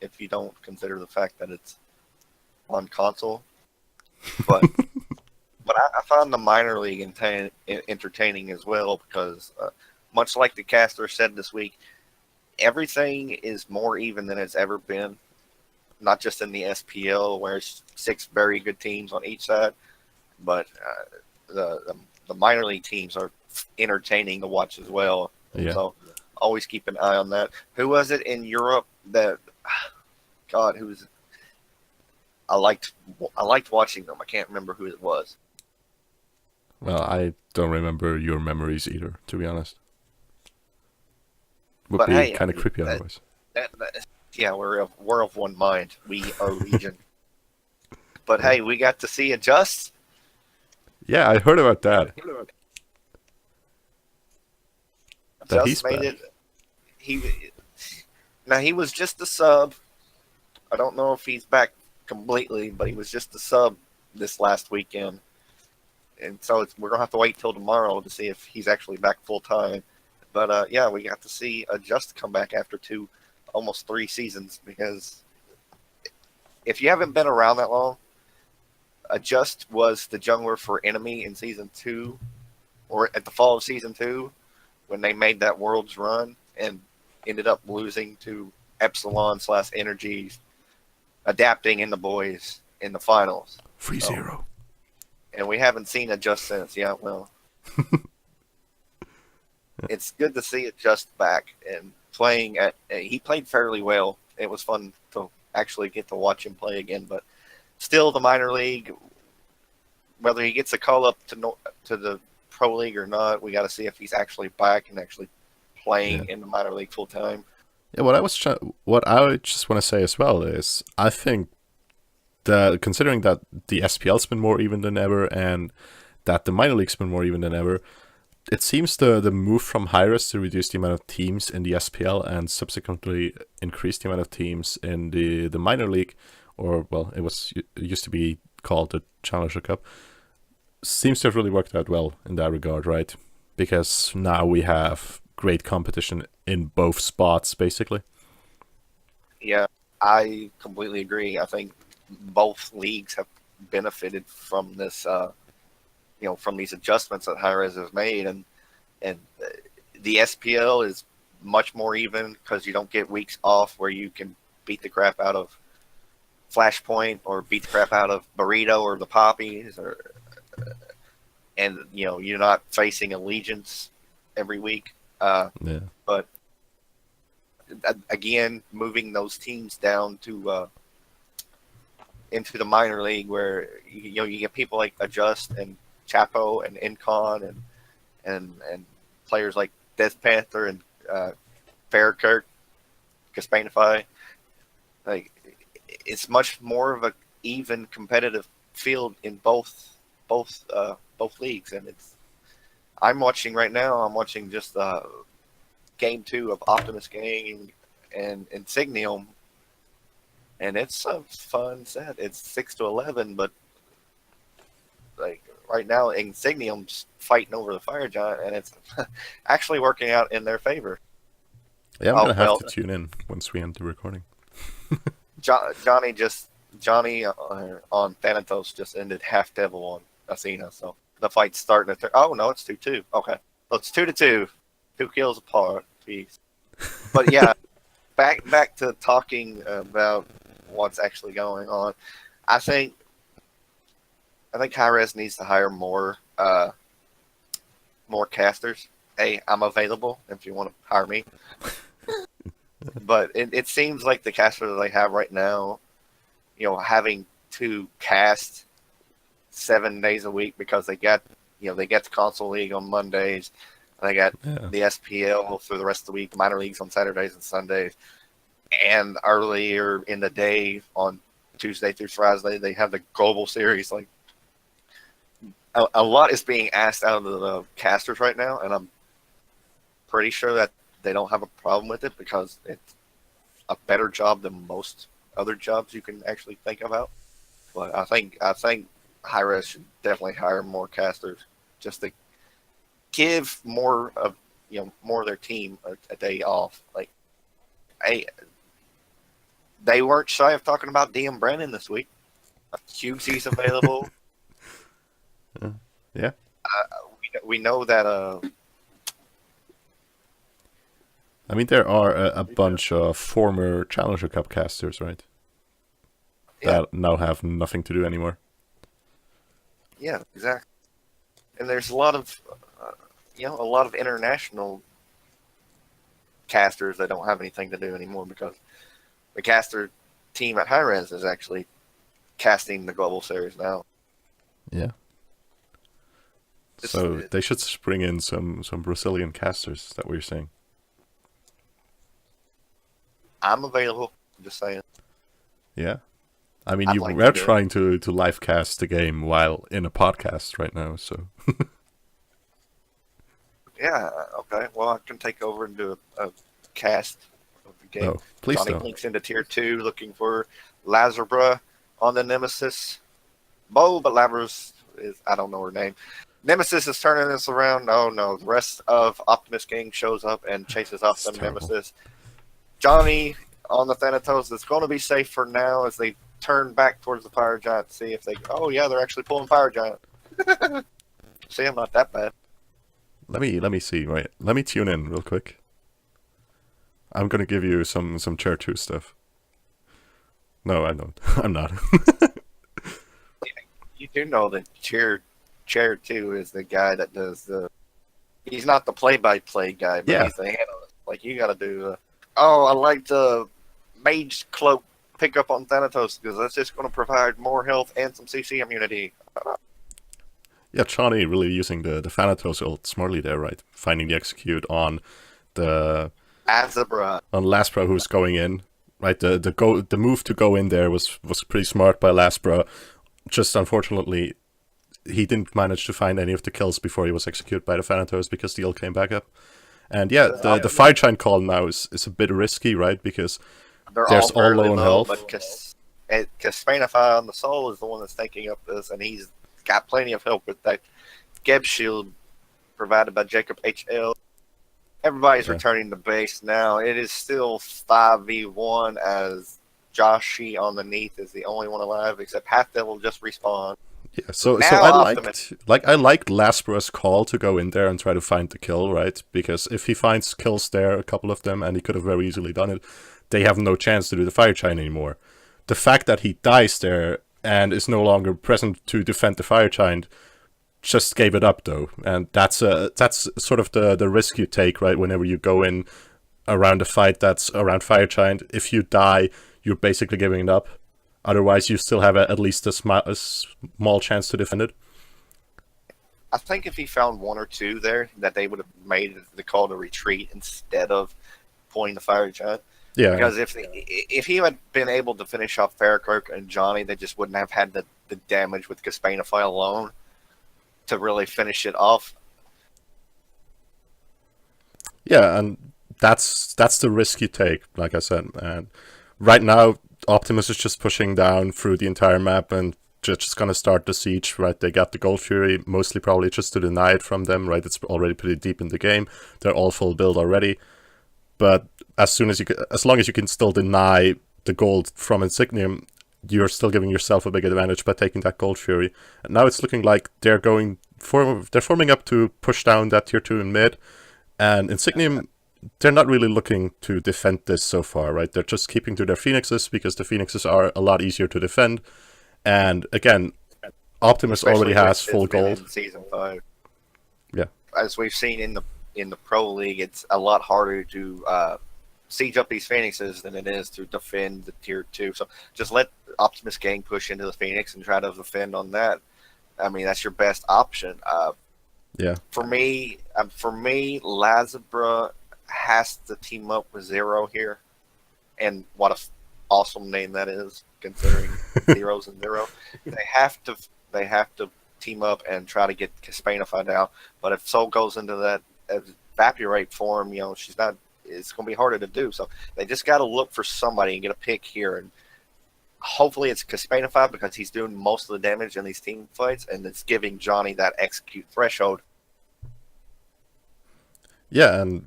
if you don't consider the fact that it's on console. But I found the minor league entertaining as well because, much like the caster said this week, everything is more even than it's ever been. Not just in the SPL, where it's 6 very good teams on each side, but the minor league teams are entertaining to watch as well. And Yeah. so always keep an eye on that. Who was it in Europe that? God, who was? I liked watching them. I can't remember who it was. Well, I don't remember your memories either, to be honest. Would But be hey, I kind of mean, creepy otherwise. yeah, we're of one mind. We are Legion. But Yeah. hey, we got to see Adjust. Yeah, I heard about that. That he's Just made back. it. He Now he was just a sub. I don't know if he's back completely, but he was just a sub this last weekend, and so we're gonna have to wait till tomorrow to see if he's actually back full time. But yeah, we got to see Just come back after almost 3 seasons. Because if you haven't been around that long, Just was the jungler for Enemy in season 2, or at the fall of season 2, when they made that Worlds run and ended up losing to Epsilon/Energy, adapting in the boys in the finals. 3-0. And we haven't seen it just since. Yeah, well, it's good to see it just back and playing at. He played fairly well. It was fun to actually get to watch him play again. But still, the minor league, whether he gets a call up to the pro league or not, we got to see if he's actually back and actually playing Yeah. in the minor league full time. Yeah, what I just want to say as well is I think that considering that the SPL's been more even than ever and that the minor league's been more even than ever, it seems the move from Hi-Res to reduce the amount of teams in the SPL and subsequently increase the amount of teams in the minor league, or well, it used to be called the Challenger Cup, seems to have really worked out well in that regard, right? Because now we have great competition in both spots, basically. Yeah, I completely agree. I think both leagues have benefited from this, from these adjustments that Hi-Res has made, and the SPL is much more even because you don't get weeks off where you can beat the crap out of Flashpoint or beat the crap out of Burrito or the Poppies, and you're not facing allegiance every week. Yeah. But again, moving those teams down to into the minor league, where you get people like Adjust and Chapo and Incon and players like Death Panther and Fairkirk, Caspanify. Like, it's much more of a even competitive field in both leagues, and I'm watching right now. I'm watching just game 2 of Optimus Gang and Insignium, and it's a fun set. It's 6-11, but like right now, Insignium's fighting over the Fire Giant, and it's actually working out in their favor. Yeah, I'm Oh gonna have well, to tune in once we end the recording. Johnny on Thanatos just ended half Devil on Athena, so the fight's starting at. Oh no, it's 2-2. Okay, so it's 2-2. 2 kills apart. Jeez. But yeah, back to talking about what's actually going on. I think Hi-Res needs to hire more casters. Hey, I'm available if you want to hire me. But it seems like the casters they have right now, having to cast 7 days a week because they got the console league on Mondays, and they got the SPL for the rest of the week, minor leagues on Saturdays and Sundays, and earlier in the day on Tuesday through Friday they have the global series. Like, a lot is being asked out of the casters right now, and I'm pretty sure that they don't have a problem with it because it's a better job than most other jobs you can actually think about. But I think Hi-Res should definitely hire more casters just to give more of their team a day off. Like, Hey, they weren't shy of talking about DM Brennan this week. QC's available. Yeah. We know that. I mean, there are a bunch of former Challenger Cup casters, right? Yeah. That now have nothing to do anymore. Yeah, exactly. And there's a lot of, a lot of international casters that don't have anything to do anymore because the caster team at High Res is actually casting the Global Series now. Yeah. So they should bring in some Brazilian casters. Is that what you're saying? I'm available. I'm just saying. Yeah. I mean, I'd like we're to do it. trying to live cast the game while in a podcast right now, so. Yeah, okay. Well, I can take over and do a cast of the game. No, please Johnny don't. blinks into tier 2 looking for Lazarbra on the Nemesis. But Lazarus is, I don't know her name. Nemesis is turning this around. Oh no, the rest of Optimus Gang shows up and chases off the Nemesis. Johnny on the Thanatos is going to be safe for now as they turn back towards the Fire Giant. See if they. Oh yeah, they're actually pulling Fire Giant. See, I'm not that bad. Let me see. Wait, let me tune in real quick. I'm gonna give you some Chair 2 stuff. No, I don't. I'm not. You do know that Chair 2 is the guy that does the. He's not the play-by-play guy, but he's the analyst. Like you got to do. I like the Mage Cloak pickup on Thanatos because that's just going to provide more health and some CC immunity. Yeah, Johnny really using the Thanatos ult smartly there, right? Finding the execute on the Azabra. On Laspra, who's going in, right? The move to go in there was pretty smart by Laspra. Just unfortunately, he didn't manage to find any of the kills before he was executed by the Thanatos because the ult came back up. And yeah, the Fire Giant call now is a bit risky, right? Because there's all low on health. But Caspanify on the Soul is the one that's taking up this, and he's got plenty of help with that Geb shield provided by Jacob HL. Everybody's returning to base now. It is still 5v1 as Joshi on the Neath is the only one alive, except Half Devil just respawned. Yeah, so I liked Laspra's call to go in there and try to find the kill, right? Because if he finds kills there, a couple of them, and he could have very easily done it, they have no chance to do the Fire Giant anymore. The fact that he dies there and is no longer present to defend the Fire Giant just gave it up, though. And that's sort of the risk you take, right? Whenever you go in around a fight that's around Fire Giant, if you die, you're basically giving it up. Otherwise, you still have at least a small chance to defend it. I think if he found one or two there, that they would have made the call to retreat instead of pulling the Fire Giant. Yeah. Because if he had been able to finish off Fairkirk and Johnny, they just wouldn't have had the damage with Caspanify alone to really finish it off. Yeah, and that's the risk you take, like I said. And right now, Optimus is just pushing down through the entire map and just gonna start the siege, right? They got the Gold Fury, mostly probably just to deny it from them, right? It's already pretty deep in the game. They're all full build already. But as long as you can still deny the gold from Insignium, you're still giving yourself a big advantage by taking that Gold Fury. And now it's looking like they're forming up to push down that tier 2 in mid. And Insignium, they're not really looking to defend this so far, right? They're just keeping to their Phoenixes because the Phoenixes are a lot easier to defend. And again, Optimus already has full gold. In Season 5. Yeah. As we've seen in the Pro League, it's a lot harder to siege up these Phoenixes than it is to defend the tier 2. So just let Optimus Gang push into the Phoenix and try to defend on that. I mean, that's your best option. Yeah. For me, Lazabra has to team up with Zero here, and what a awesome name that is, considering zeros and zero. They have to team up and try to get Caspanify down. But if Soul goes into that Evaporate form, she's not. It's going to be harder to do. So they just got to look for somebody and get a pick here, and hopefully it's Caspanify because he's doing most of the damage in these team fights, and it's giving Johnny that execute threshold. Yeah, and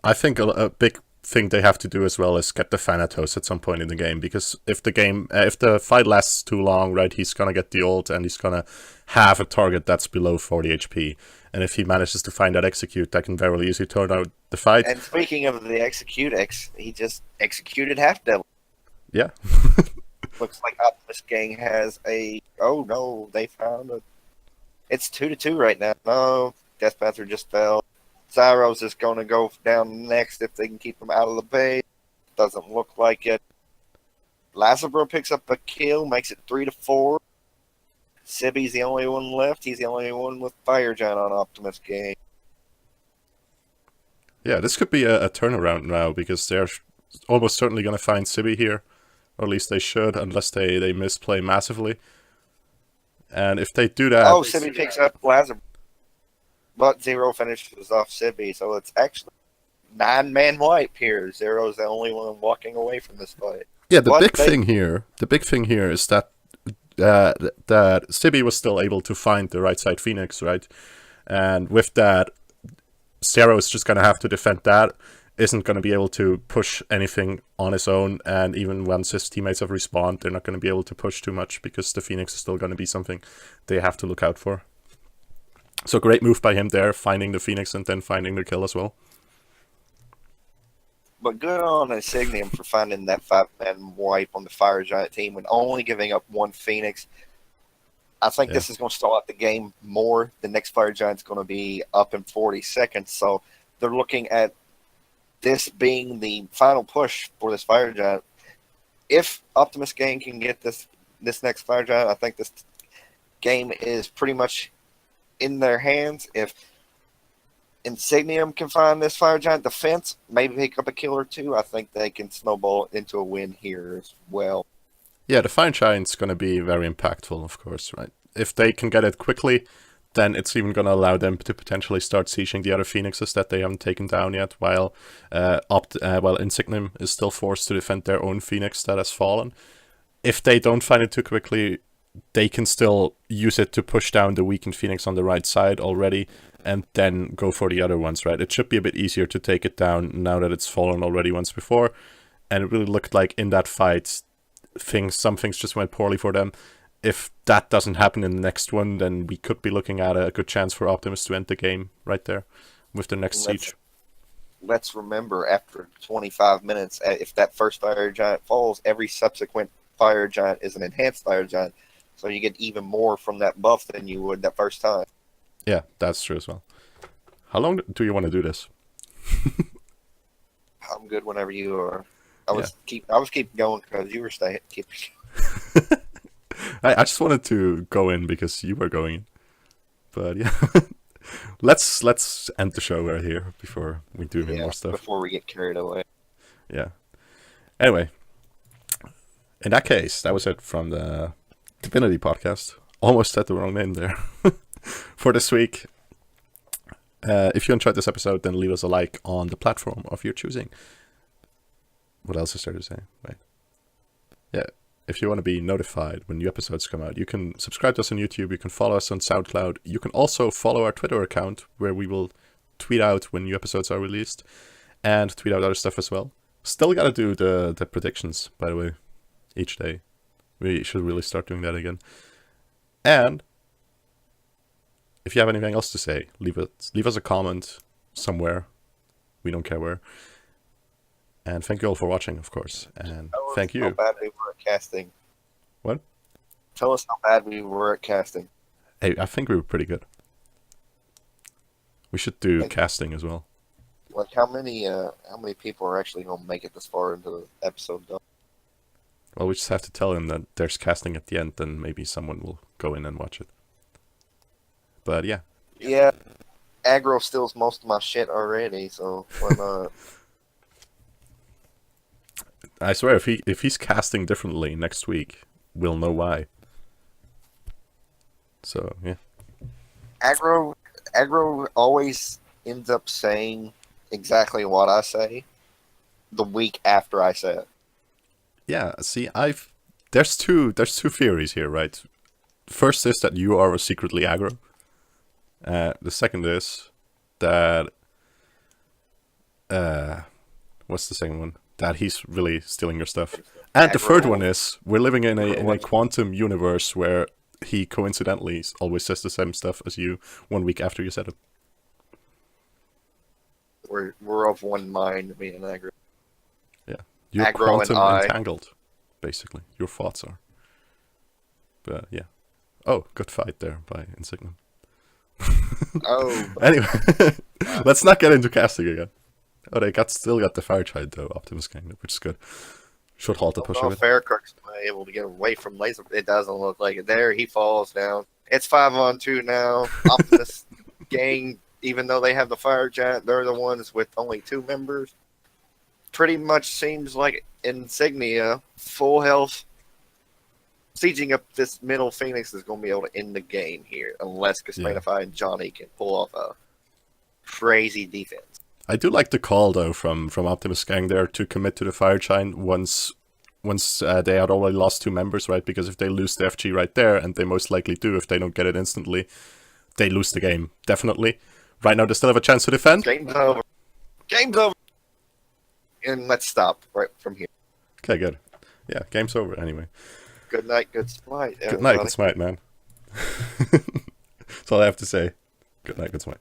I think a big thing they have to do as well is get the Thanatos at some point in the game, because if the fight lasts too long, right, he's gonna get the ult and he's gonna have a target that's below 40 HP, and if he manages to find that execute, that can very easily turn out the fight. And speaking of the execute, he just executed half devil. Yeah. Looks like Optimus Gang has a. Oh no, they found a. It's 2-2 right now. No, Death Panther just fell. Zyros is going to go down next if they can keep him out of the base. Doesn't look like it. Lazarus picks up a kill, makes it 3-4. Sibby's the only one left. He's the only one with Fire Giant on Optimus Gang. Yeah, this could be a turnaround now, because they're almost certainly going to find Sibby here. Or at least they should, unless they misplay massively. And if they do that... Oh, Sibby picks up Lazarus. But Zero finishes off Sibby, so it's actually 9-man wipe here. Zero's the only one walking away from this fight. Yeah, the big thing here is that that Sibby was still able to find the right side Phoenix, right? And with that, Zero is just going to have to defend that. Isn't going to be able to push anything on his own, and even once his teammates have respawned, they're not going to be able to push too much, because the Phoenix is still going to be something they have to look out for. So great move by him there, finding the Phoenix and then finding the kill as well. But good on Insignium for finding that 5-man wipe on the Fire Giant team and only giving up one Phoenix. I think this is going to stall out the game more. The next Fire Giant's going to be up in 40 seconds, so they're looking at this being the final push for this Fire Giant. If Optimus Gang can get this next Fire Giant, I think this game is pretty much in their hands. If Insignium can find this Fire Giant defense, maybe pick up a kill or two, I think they can snowball into a win here as well. Yeah, the Fire Giant's going to be very impactful, of course, right? If they can get it quickly, then it's even going to allow them to potentially start sieging the other Phoenixes that they haven't taken down yet, while Insignium is still forced to defend their own Phoenix that has fallen. If they don't find it too quickly, they can still use it to push down the weakened Phoenix on the right side already, and then go for the other ones, right? It should be a bit easier to take it down now that it's fallen already once before, and it really looked like in that fight, some things just went poorly for them. If that doesn't happen in the next one, then we could be looking at a good chance for Optimus to end the game right there with the next siege. Let's remember, after 25 minutes, if that first Fire Giant falls, every subsequent Fire Giant is an enhanced Fire Giant. So you get even more from that buff than you would that first time. Yeah, that's true as well. How long do you want to do this? I'm good whenever you are. I was keep going because you were keep. I just wanted to go in because you were going in. But yeah, let's end the show right here before we do more stuff. Before we get carried away. Yeah. Anyway, in that case, that was it from the Divinity podcast. Almost said the wrong name there. For this week. If you enjoyed this episode, then leave us a like on the platform of your choosing. What else is there to say? Right. Yeah. If you want to be notified when new episodes come out, you can subscribe to us on YouTube. You can follow us on SoundCloud. You can also follow our Twitter account, where we will tweet out when new episodes are released, and tweet out other stuff as well. Still gotta do the predictions, by the way, each day. We should really start doing that again. And if you have anything else to say, leave us a comment somewhere. We don't care where. And thank you all for watching, of course. And thank you. How bad we were at casting. What? Tell us how bad we were at casting. Hey, I think we were pretty good. We should do casting as well. Like, how many people are actually going to make it this far into the episode, though? Well, we just have to tell him that there's casting at the end, then maybe someone will go in and watch it. But yeah. Yeah, aggro steals most of my shit already, so why not? I swear, if he's casting differently next week, we'll know why. So yeah. Aggro always ends up saying exactly what I say the week after I say it. Yeah, see, there's two theories here, right? First is that you are secretly aggro. The second is that What's the second one? That he's really stealing your stuff. And the third one is we're living in a quantum universe where he coincidentally always says the same stuff as you 1 week after you said it. We're of one mind, me and Aggro. Yeah, you're Aggro quantum and entangled, basically. Your thoughts are. But yeah. Oh, good fight there by Insignia. Oh. Anyway, let's not get into casting again. Oh, they still got the fire child though, Optimus King, which is good. Should halt the push of it. Faircrux able to get away from laser. It doesn't look like it. There, he falls down. It's 5-on-2 now. Optimus gang, even though they have the fire giant, they're the ones with only 2 members. Pretty much seems like Insignia, full health, sieging up this middle Phoenix is going to be able to end the game here, unless Casmanify and Johnny can pull off a crazy defense. I do like the call though from Optimus Gang there to commit to the fire giant once they had already lost 2 members, right? Because if they lose the FG right there, and they most likely do if they don't get it instantly, they lose the game definitely. Right now they still have a chance to defend. Game's over. Game's over. And let's stop right from here. Okay, good. Yeah, game's over anyway. Good night, good smite. Good night, good smite, man. That's all I have to say. Good night, good smite.